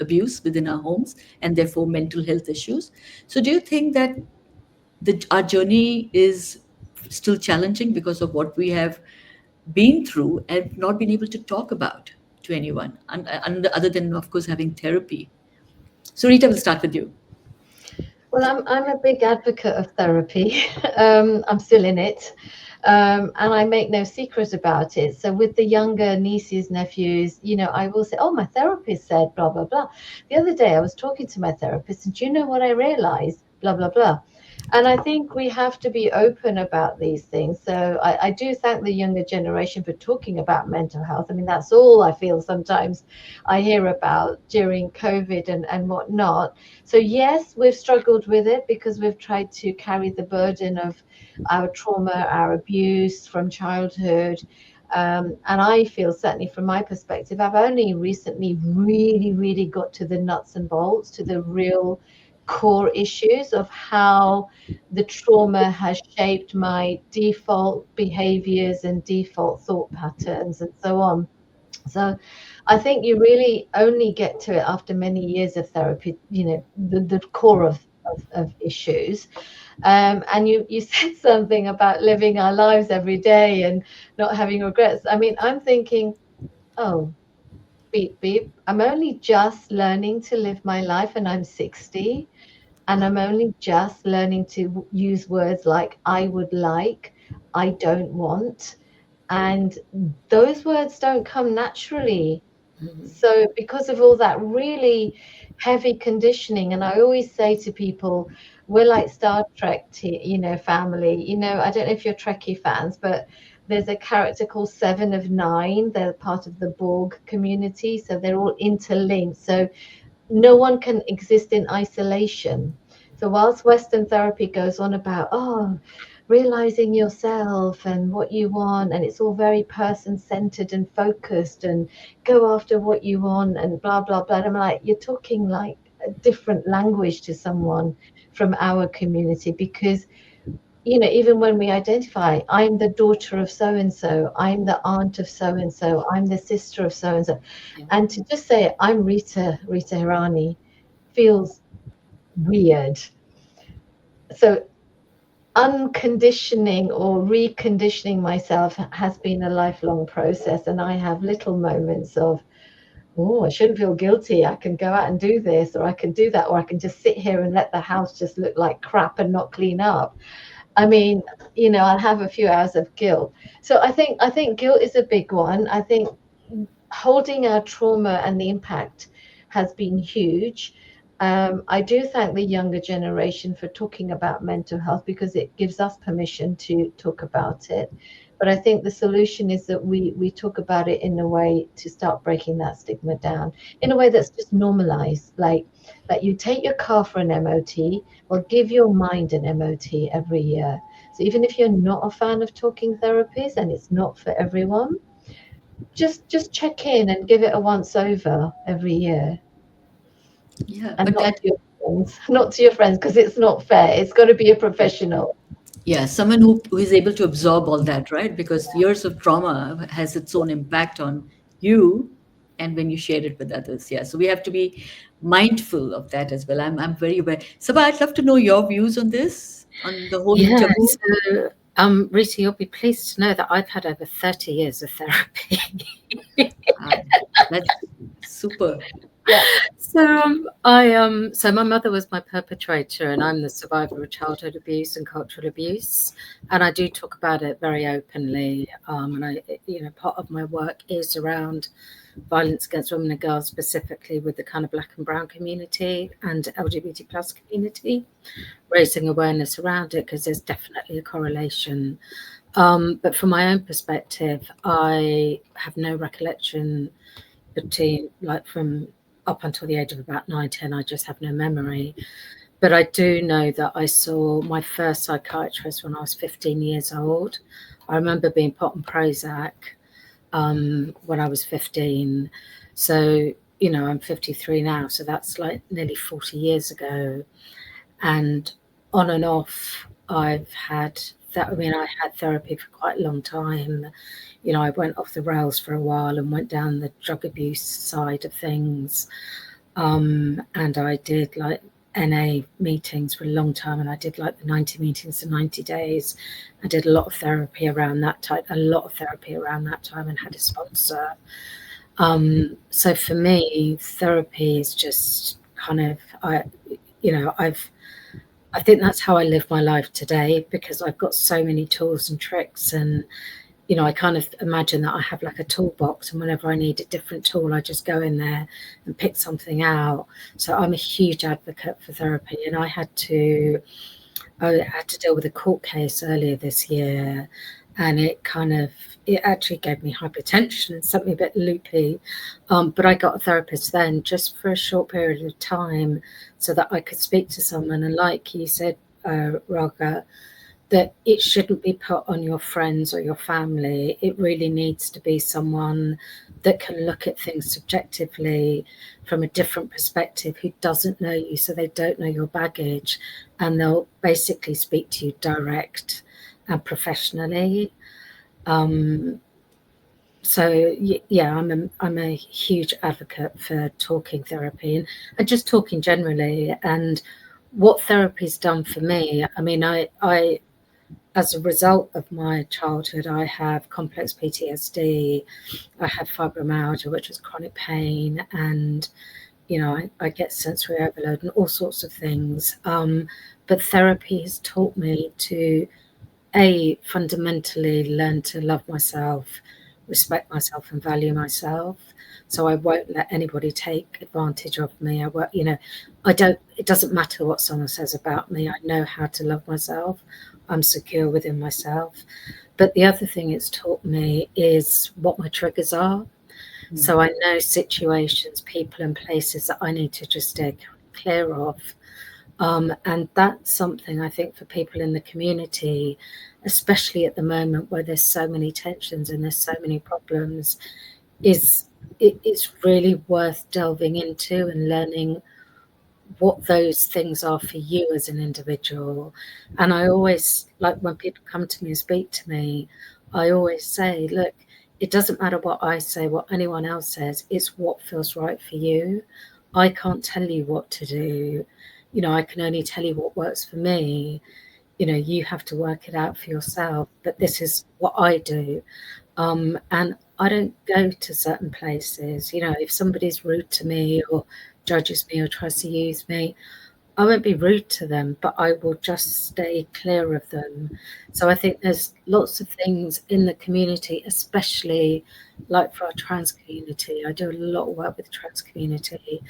abuse within our homes and therefore mental health issues. So do you think that our journey is still challenging because of what we have been through and not been able to talk about to anyone, and other than, of course, having therapy? So Rita, will start with you. Well, I'm a big advocate of therapy. I'm still in it. And I make no secret about it. So with the younger nieces, nephews, I will say, oh, my therapist said blah, blah, blah. The other day I was talking to my therapist, and do you know what I realized? Blah, blah, blah. And I think we have to be open about these things. So I do thank the younger generation for talking about mental health. I mean, that's all I feel sometimes I hear about during COVID and whatnot. So yes, we've struggled with it because we've tried to carry the burden of our trauma, our abuse from childhood. And I feel, certainly from my perspective, I've only recently really, really got to the nuts and bolts, to the real core issues of how the trauma has shaped my default behaviors and default thought patterns and so on. So I think you really only get to it after many years of therapy, the core of issues. And you said something about living our lives every day and not having regrets. I mean, I'm thinking, oh, beep, beep. I'm only just learning to live my life and I'm 60. And I'm only just learning to use words like I would like, I don't want. And those words don't come naturally. Mhm. So, because of all that really heavy conditioning, and I always say to people, we're like Star Trek, family. I don't know if you're Trekkie fans, but there's a character called Seven of Nine. They're part of the Borg community, so they're all interlinked. So, no one can exist in isolation. So whilst Western therapy goes on about, realizing yourself and what you want, and it's all very person centered and focused, and go after what you want, and blah, blah, blah. I'm like, you're talking like a different language to someone from our community because even when we identify, I'm the daughter of so and so, I'm the aunt of so and so, I'm the sister of so and so, Yeah. and to just say I'm Rita Hirani feels weird. So unconditioning or reconditioning myself has been a lifelong process, and I have little moments of, oh, I shouldn't feel guilty. I can go out and do this, or I can do that, or I can just sit here and let the house just look like crap and not clean up. I mean, I'll have a few hours of guilt. So I think guilt is a big one. I think holding our trauma and the impact has been huge. I do thank the younger generation for talking about mental health because it gives us permission to talk about it. But I think the solution is that we talk about it in a way to start breaking that stigma down in a way that's just normalized. Like you take your car for an MOT, well, give your mind an MOT every year. So even if you're not a fan of talking therapies and it's not for everyone, just check in and give it a once over every year, Yeah, and but not that, to your friends, not to your friends, because it's not fair. It's got to be a professional. yeah, someone who is able to absorb all that, right? Because years of trauma has its own impact on you and when you share it with others. Yeah. So we have to be mindful of that as well. I'm very aware. Sabah, I'd love to know your views on this, on the whole Yeah. taboo. So, Rita, you'll be pleased to know that I've had over 30 years of therapy. Wow, that's super. Yeah. So my mother was my perpetrator, and I'm the survivor of childhood abuse and cultural abuse, and I do talk about it very openly. And part of my work is around violence against women and girls, specifically with the kind of Black and Brown community and LGBT plus community, raising awareness around it because there's definitely a correlation. But from my own perspective, I have no recollection from up until the age of about 9, 10. I just have no memory. But I do know that I saw my first psychiatrist when I was 15 years old. I remember being put on Prozac when I was 15. So, I'm 53 now. So that's like nearly 40 years ago. And on and off, I've had that. I mean, I had therapy for quite a long time. I went off the rails for a while and went down the drug abuse side of things. And I did like NA meetings for a long time, and I did like the 90 meetings in 90 days. I did a lot of therapy around that time, and had a sponsor. So for me, therapy is just kind of, I think that's how I live my life today because I've got so many tools and tricks, and I kind of imagine that I have like a toolbox, and whenever I need a different tool, I just go in there and pick something out. So I'm a huge advocate for therapy, and I had to deal with a court case earlier this year, and it actually gave me hypertension and sent me a bit loopy. But I got a therapist then just for a short period of time so that I could speak to someone. And like you said, Raga, that it shouldn't be put on your friends or your family. It really needs to be someone that can look at things subjectively from a different perspective, who doesn't know you, so they don't know your baggage, and they'll basically speak to you direct and professionally. Um, So yeah, I'm a huge advocate for talking therapy and just talking generally. And what therapy's done for me, I mean, I as a result of my childhood, I have complex PTSD. I have fibromyalgia, which is chronic pain, and I get sensory overload and all sorts of things. But therapy has taught me to fundamentally learn to love myself, respect myself, and value myself. So I won't let anybody take advantage of me. I won't, I don't. It doesn't matter what someone says about me. I know how to love myself. I'm secure within myself. But the other thing it's taught me is what my triggers are. Mm. So I know situations, people, and places that I need to just stay clear of. And that's something I think for people in the community, especially at the moment where there's so many tensions and there's so many problems, is it's really worth delving into and learning what those things are for you as an individual. And I always, like when people come to me and speak to me, I always say, look, it doesn't matter what I say, what anyone else says, it's what feels right for you. I can't tell you what to do. I can only tell you what works for me. You have to work it out for yourself. But this is what I do. And I don't go to certain places. If somebody's rude to me or judges me or tries to use me, I won't be rude to them, but I will just stay clear of them. So I think there's lots of things in the community, especially like for our trans community. I do a lot of work with the trans community,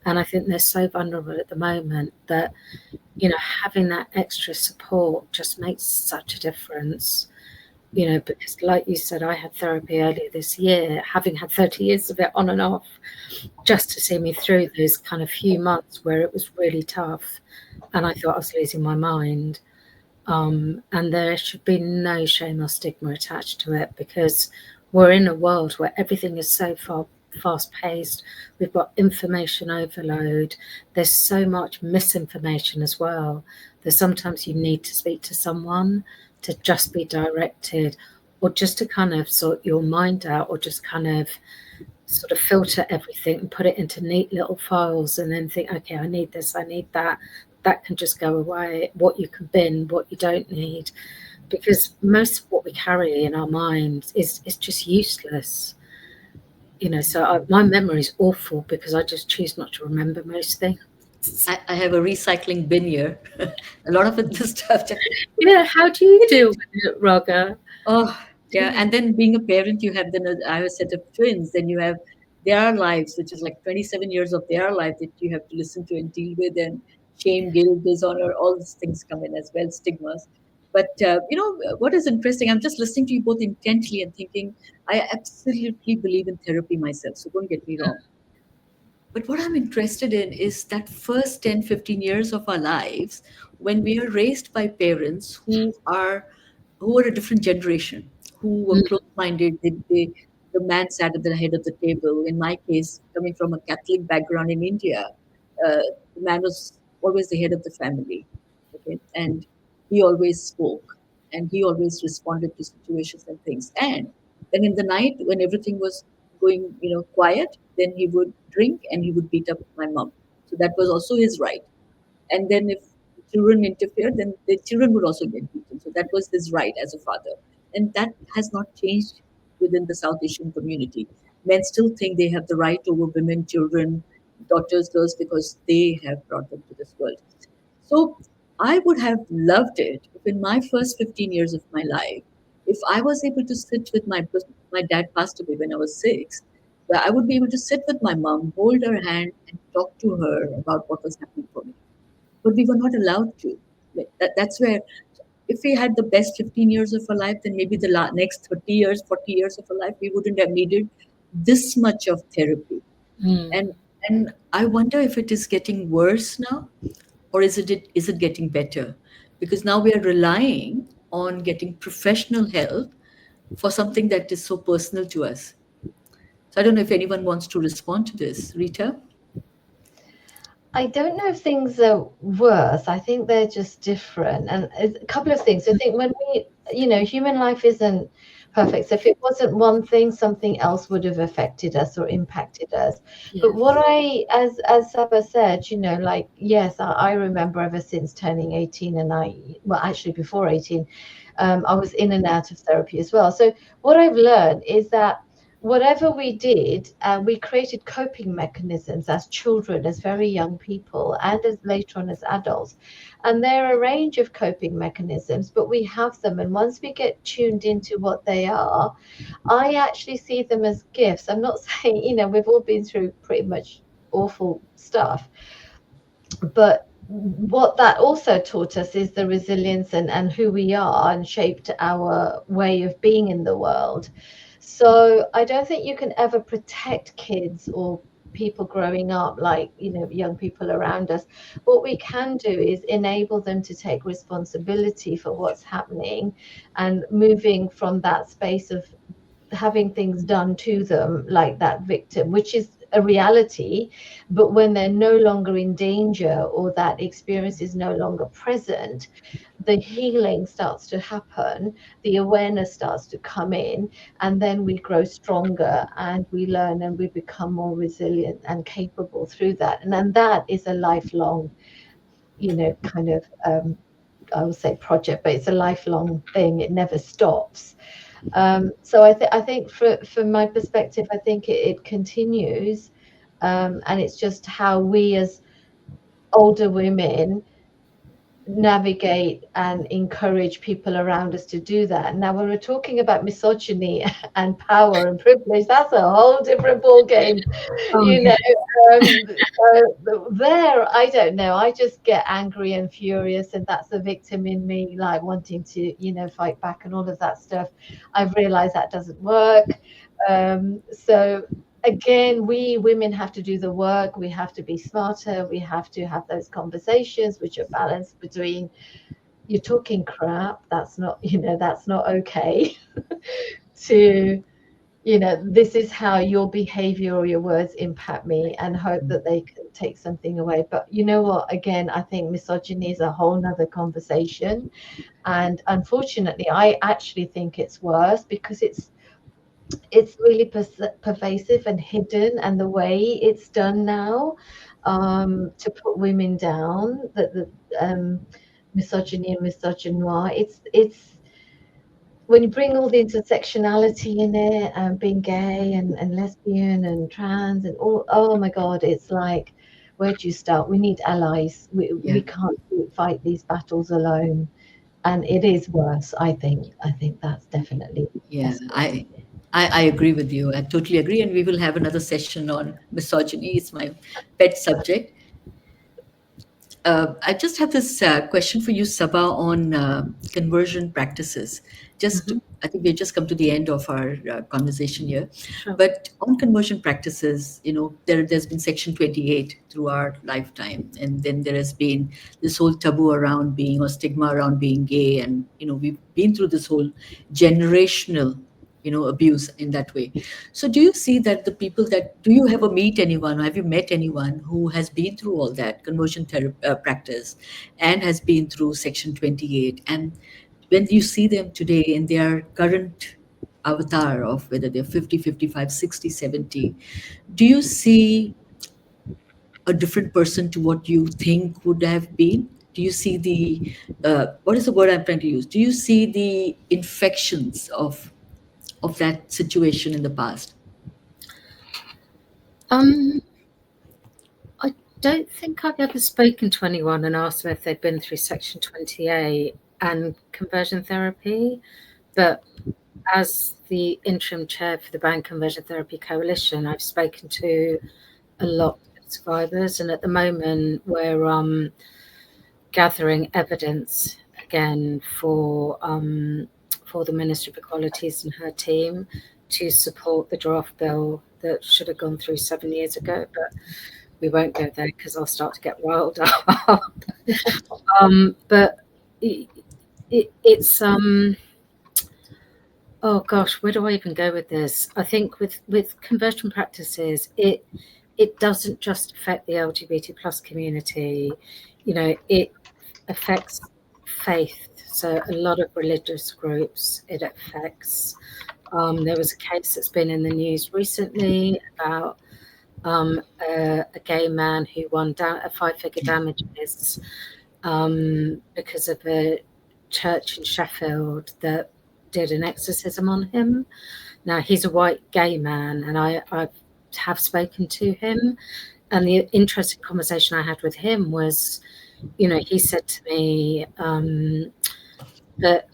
and I think they're so vulnerable at the moment that, having that extra support just makes such a difference. Because like you said, I had therapy earlier this year, having had 30 years of it on and off, just to see me through those kind of few months where it was really tough and I thought I was losing my mind. And there should be no shame or stigma attached to it, because we're in a world where everything is so fast paced. We've got information overload. There's so much misinformation as well. That sometimes you need to speak to someone to just be directed, or just to kind of sort your mind out, or just kind of sort of filter everything and put it into neat little files and then think, okay, I need this, I need that. That can just go away. What you can bin, what you don't need, because most of what we carry in our minds is just useless. So my memory is awful because I just choose not to remember most things. I have a recycling bin here. A lot of it, the stuff. Yeah, how do you deal with it, Raga? Oh, yeah. And then being a parent, you have then I have a set of twins. Then you have their lives, which is like 27 years of their life that you have to listen to and deal with, and shame, guilt, dishonor, all these things come in as well, stigmas. But what is interesting? I'm just listening to you both intently and thinking, I absolutely believe in therapy myself. So don't get me wrong. But what I'm interested in is that first 10, 15 years of our lives when we are raised by parents who are a different generation, who were Mm, close-minded. The man sat at the head of the table. In my case, coming from a Catholic background in India, the man was always the head of the family. Okay, and he always spoke, and he always responded to situations and things. And then in the night, when everything was going, quiet, then he would drink and he would beat up my mom. So that was also his right. And then if children interfered, then the children would also get beaten. So that was his right as a father. And that has not changed within the South Asian community. Men still think they have the right over women, children, daughters, girls, because they have brought them to this world. So I would have loved it if in my first 15 years of my life, if I was able to sit with my dad passed away when I was 6, where I would be able to sit with my mom, hold her hand, and talk to her about what was happening for me. But we were not allowed to. Like, that's where, if we had the best 15 years of our life, then maybe the next 30 years, 40 years of our life, we wouldn't have needed this much of therapy. mm, And and I wonder if it is getting worse now, or is it getting better? Because now we are relying on getting professional help for something that is so personal to us. So I don't know if anyone wants to respond to this. Rita? I don't know if things are worse. I think they're just different. And a couple of things. I think when human life isn't Perfect. So if it wasn't one thing, something else would have affected us or impacted us. Yeah. But what as Saba said, like, yes, I remember ever since turning 18, and well, actually before 18, I was in and out of therapy as well. So what I've learned is that whatever we did, we created coping mechanisms as children, as very young people, and as later on as adults. And there are a range of coping mechanisms, but we have them. And once we get tuned into what they are, I actually see them as gifts. I'm not saying, we've all been through pretty much awful stuff, but what that also taught us is the resilience and who we are, and shaped our way of being in the world. So I don't think you can ever protect kids or people growing up, like, young people around us. What we can do is enable them to take responsibility for what's happening, and moving from that space of having things done to them like that victim, which is a reality. But when they're no longer in danger, or that experience is no longer present, the healing starts to happen, the awareness starts to come in, and then we grow stronger, and we learn, and we become more resilient and capable through that. And then that is a lifelong, kind of, I would say project, but it's a lifelong thing. It never stops. So I think, from my perspective, I think it continues, and it's just how we as older women navigate and encourage people around us to do that. Now, when we're talking about misogyny and power and privilege, that's a whole different ball game, Oh, you yeah. know. So there, I don't know. I just get angry and furious, and that's the victim in me, like wanting to, fight back and all of that stuff. I've realized that doesn't work. So again, we women have to do the work. We have to be smarter. We have to have those conversations which are balanced between, you're talking crap, that's not, that's not okay, to, this is how your behavior or your words impact me, and hope that they can take something away. But you know what, again, I think misogyny is a whole nother conversation. And unfortunately, I actually think it's worse because it's really pervasive and hidden, and the way it's done now, to put women down, that the misogyny and misogynoir, it's when you bring all the intersectionality in it, and being gay and lesbian and trans and all, oh my god, it's like, where do you start? We need allies. We Yeah. can't fight these battles alone. And it is worse, I think that's definitely Yeah, escalated. I agree with you. I totally agree. And we will have another session on misogyny. It's my pet subject. I just have this question for you, Sabah, on conversion practices. Just, Mhm. I think we've just come to the end of our conversation here. Sure. But on conversion practices, there's been Section 28 through our lifetime, and then there has been this whole taboo around being, or stigma around being gay, and we've been through this whole generational, abuse in that way. So do you see that the people that, do you ever meet anyone, or have you met anyone who has been through all that conversion therapy practice, and has been through Section 28? And when you see them today in their current avatar of whether they're 50, 55, 60, 70, do you see a different person to what you think would have been? Do you see the, what is the word I'm trying to use? Do you see the infections of that situation in the past? Um, I don't think I've ever spoken to anyone and asked them if they've been through Section 28 and conversion therapy, but as the interim chair for the Banned Conversion Therapy Coalition, I've spoken to a lot of survivors, and at the moment we're gathering evidence again for the Minister of Equalities and her team to support the draft bill that should have gone through 7 years ago, but we won't go there because I'll start to get riled up. But it's oh gosh, where do I even go with this? I think with conversion practices, it doesn't just affect the LGBT plus community. It affects faith So a lot of religious groups it affects. There was a case that's been in the news recently about a gay man who won a five-figure damages because of a church in Sheffield that did an exorcism on him. Now, he's a white gay man, and I have spoken to him. And the interesting conversation I had with him was, he said to me that,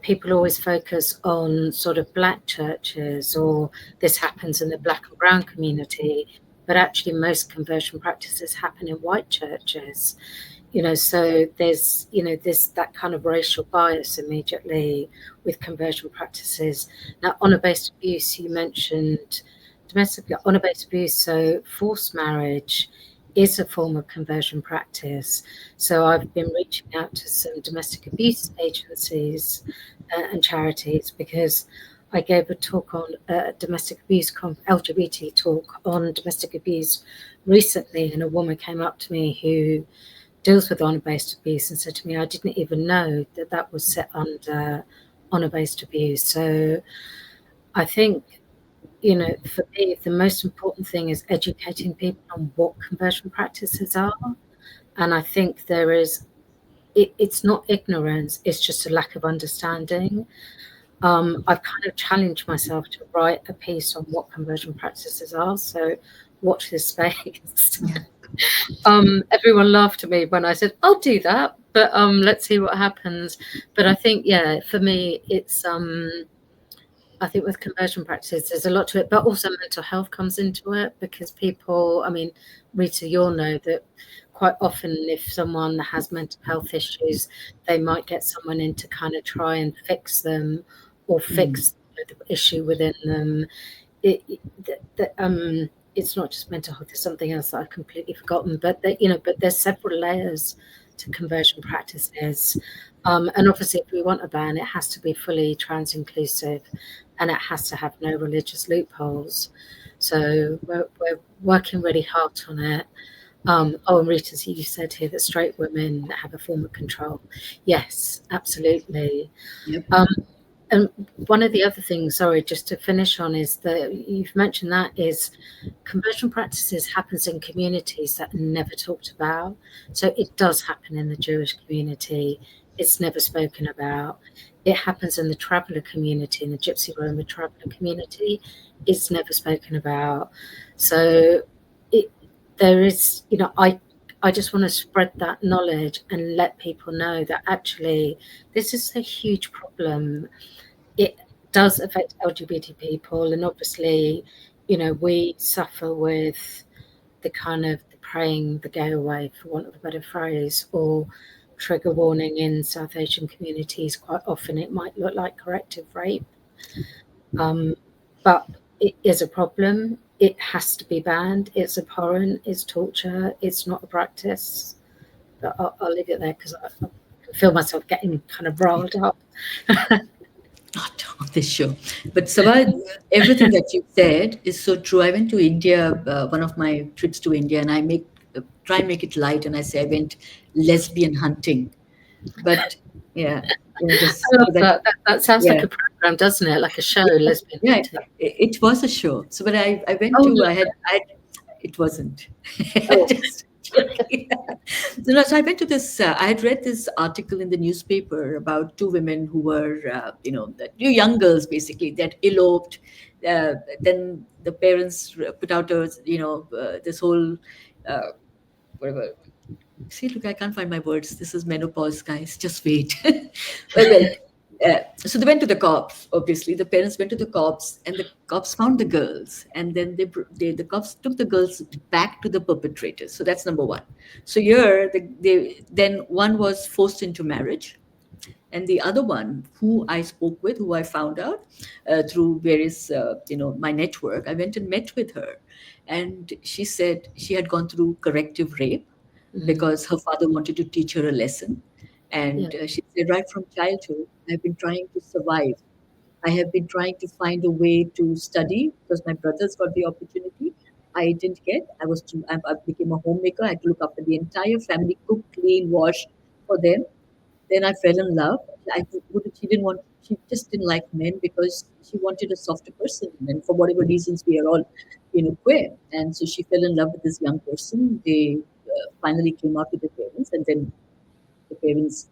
people always focus on sort of black churches or this happens in the black and brown community, but actually most conversion practices happen in white churches. So there's that kind of racial bias immediately with conversion practices. Now, honor-based abuse, you mentioned domestic honor-based abuse, so forced marriage is a form of conversion practice. So I've been reaching out to some domestic abuse agencies and charities because I gave a talk on domestic abuse, LGBT talk on domestic abuse recently, and a woman came up to me who deals with honor-based abuse and said to me, I didn't even know that that was set under honor-based abuse. So I think, for me, the most important thing is educating people on what conversion practices are. And I think it's not ignorance, it's just a lack of understanding. I've kind of challenged myself to write a piece on what conversion practices are. So watch this space. Everyone laughed at me when I said, I'll do that, but let's see what happens. But I think, for me, it's I think with conversion practices, there's a lot to it, but also mental health comes into it because people, I mean, Rita, you'll know that quite often if someone has mental health issues, they might get someone in to kind of try and fix them or fix the issue within them. It's not just mental health, there's something else that I've completely forgotten, but there's several layers to conversion practices. And obviously if we want a ban, it has to be fully trans inclusive and it has to have no religious loopholes. So we're working really hard on it. And Rita, you said here that straight women have a form of control. Yes, absolutely. Yep. And one of the other things, sorry, just to finish on, is that you've mentioned that is conversion practices happens in communities that are never talked about. So it does happen in the Jewish community. It's never spoken about. It happens in the traveller community, in the Gypsy Roma traveller community. It's never spoken about. So there is, I just want to spread that knowledge and let people know that actually this is a huge problem. It does affect LGBT people, and obviously, we suffer with the kind of the praying the gay away, for want of a better phrase, or trigger warning in South Asian communities. Quite often it might look like corrective rape, but it is a problem. It has to be banned. It's abhorrent. It's torture. It's not a practice. But I'll leave it there because I can feel myself getting kind of riled up. Not on this show. But Sabah, everything that you said is so true. I went to India, one of my trips to India, and I try and make it light, and I say I went lesbian hunting. But yeah, just I love that. That sounds like yeah. a program, doesn't it? Like a show, lesbian. Yeah, it was a show. So, but I went Oh, to, no. it wasn't. Oh. Just, so I went to this, I had read this article in the newspaper about two women who were, two young girls basically that eloped. Then the parents put out this whole, whatever. See, look, I can't find my words. This is menopause, guys. Just wait. So they went to the cops. Obviously, the parents went to the cops, and the cops found the girls, and then the cops took the girls back to the perpetrators. So that's number one. So here, then one was forced into marriage, and the other one, who I spoke with, who I found out through various, my network, I went and met with her, and she said she had gone through corrective rape because her father wanted to teach her a lesson. And she said, right from childhood, I've been trying to survive. I have been trying to find a way to study because my brothers got the opportunity. I didn't get. I became a homemaker. I had to look after the entire family, cook, clean, wash for them. Then I fell in love. She didn't want, she just didn't like men because she wanted a softer person. And for whatever reasons, we are all, queer. And so she fell in love with this young person. They finally came out with their parents, and then the parents,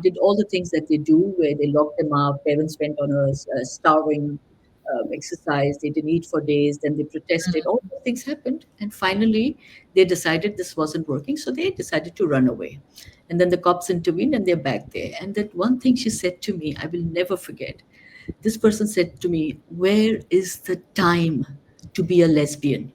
did all the things that they do, where they locked them up. Parents went on a starving exercise. They didn't eat for days. Then they protested. All those things happened, and finally, they decided this wasn't working. So they decided to run away. And then the cops intervened, and they're back there. And that one thing she said to me, I will never forget. This person said to me, "Where is the time to be a lesbian?"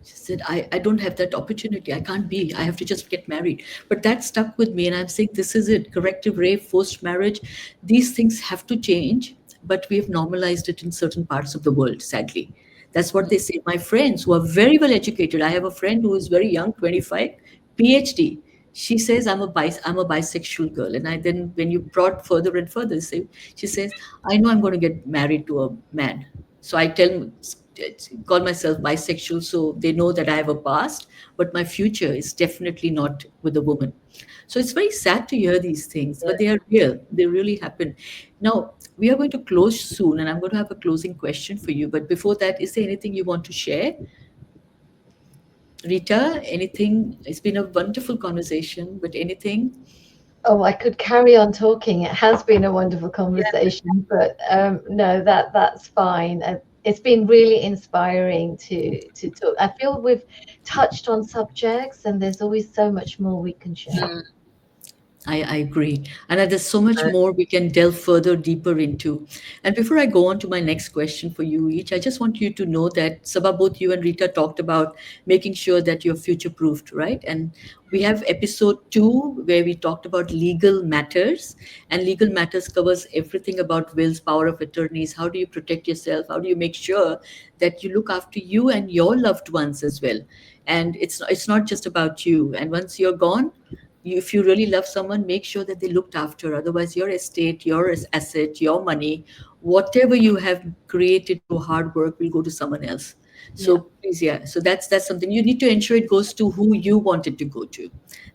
She said, I don't have that opportunity. I can't be. I have to just get married. But that stuck with me. And I'm saying, this is it. Corrective rape, forced marriage, these things have to change. But we have normalized it in certain parts of the world, sadly. That's what they say. My friends who are very well educated, I have a friend who is very young, 25, PhD. She says, I'm a bisexual girl. And I then, when you prod further and further, she says, I know I'm going to get married to a man. So I call myself bisexual, so they know that I have a past, but my future is definitely not with a woman. So it's very sad to hear these things, but they are real. They really happen. Now, we are going to close soon, and I'm going to have a closing question for you. But before that, is there anything you want to share? Rita, anything? It's been a wonderful conversation, but anything? Oh, I could carry on talking. It has been a wonderful conversation, but no, that's fine. It's been really inspiring to talk. I feel we've touched on subjects, and there's always so much more we can share. I agree. And there's so much Uh, more we can delve further deeper into. And before I go on to my next question for you each, I just want you to know that Sabah, both you and Rita talked about making sure that you're future proofed, right? And we have episode 2 where we talked about legal matters. And legal matters covers everything about wills, power of attorneys. How do you protect yourself? How do you make sure that you look after you and your loved ones as well? And it's not just about you. And once you're gone, if you really love someone, make sure that they looked after. Otherwise, your estate, your asset, your money, whatever you have created through hard work will go to someone else. Yeah. So please, yeah. So that's something you need to ensure it goes to who you want it to go to.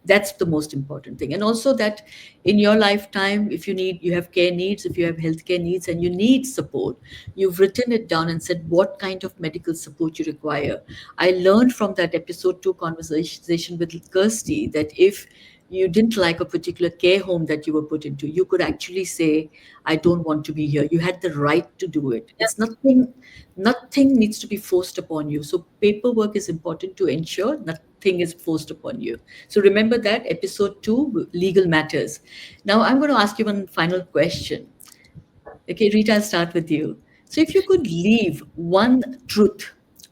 That's the most important thing. And also that in your lifetime, if you have care needs, if you have healthcare needs and you need support, you've written it down and said what kind of medical support you require. I learned from that episode 2 conversation with Kirsty that if you didn't like a particular care home that you were put into, you could actually say, I don't want to be here. You had the right to do it. It's nothing needs to be forced upon you. So paperwork is important to ensure nothing is forced upon you. So remember that episode 2, legal matters. Now I'm going to ask you one final question. Okay, Rita, I'll start with you. So if you could leave one truth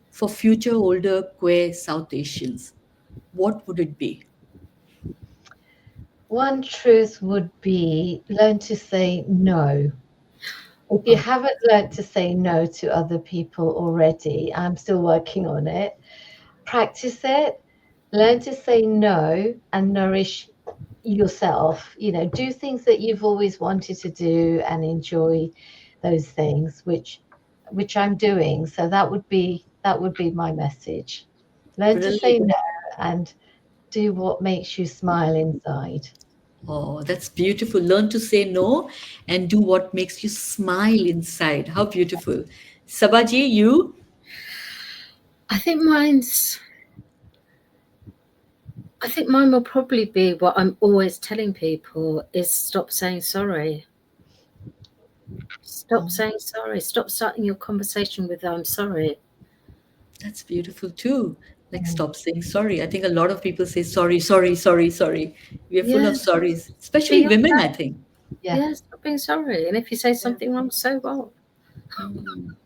for future older queer South Asians, what would it be? One truth would be learn to say no. If you Oh, haven't learned to say no to other people already, I'm still working on it. Practice it. Learn to say no and nourish yourself. Do things that you've always wanted to do and enjoy those things, which I'm doing. So that would be my message. Learn to say brilliant. no and do what makes you smile inside. Oh, that's beautiful. Learn to say no and do what makes you smile inside. How beautiful. Sabaji, you? I think mine's. I think mine will probably be what I'm always telling people is stop saying sorry. Stop Mm. saying sorry. Stop starting your conversation with I'm sorry. That's beautiful too. Like, Mm. stop saying sorry. I think a lot of people say sorry, sorry, sorry, sorry. We are full of Yeah, sorries, be especially women, I yourself. think. Yeah. Yeah, stop being sorry. And if you say Yeah. something wrong, so what? Mm.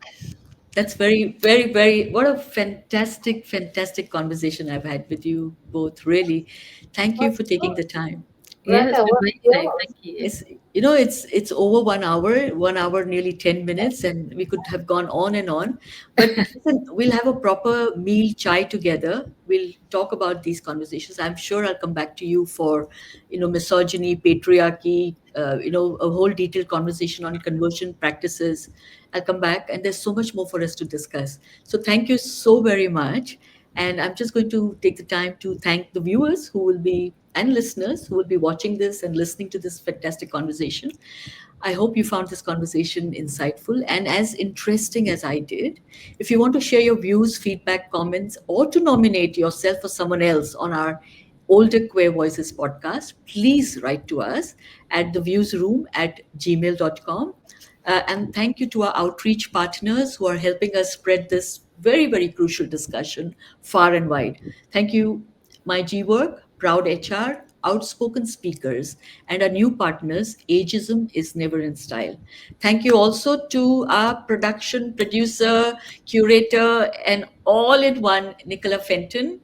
That's very, very, very, what a fantastic, fantastic conversation I've had with you both. Really. Thank you What's for taking the yours? time. Yeah, it's Raga, been what's amazing. yours? Thank you. It's over 1 hour, 1 hour, nearly 10 minutes, and we could have gone on and on. But listen, we'll have a proper meal chai together. We'll talk about these conversations. I'm sure I'll come back to you for, misogyny, patriarchy, a whole detailed conversation on conversion practices. I'll come back, and there's so much more for us to discuss. So thank you so very much. And I'm just going to take the time to thank the viewers who will be and listeners who will be watching this and listening to this fantastic conversation. I hope you found this conversation insightful and as interesting as I did. If you want to share your views, feedback, comments, or to nominate yourself or someone else on our Older Queer Voices podcast, please write to us at theviewsroom@gmail.com. And thank you to our outreach partners who are helping us spread this very, very crucial discussion far and wide. Thank you, My G Work, Proud HR, Outspoken Speakers, and our new partners, Ageism is Never in Style. Thank you also to our production producer, curator, and all in one, Nicola Fenton.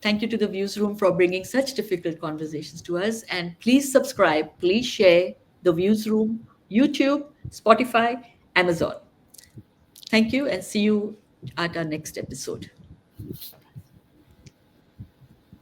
Thank you to the Viewsroom for bringing such difficult conversations to us. And please subscribe, please share the Viewsroom, YouTube, Spotify, Amazon. Thank you and see you at our next episode.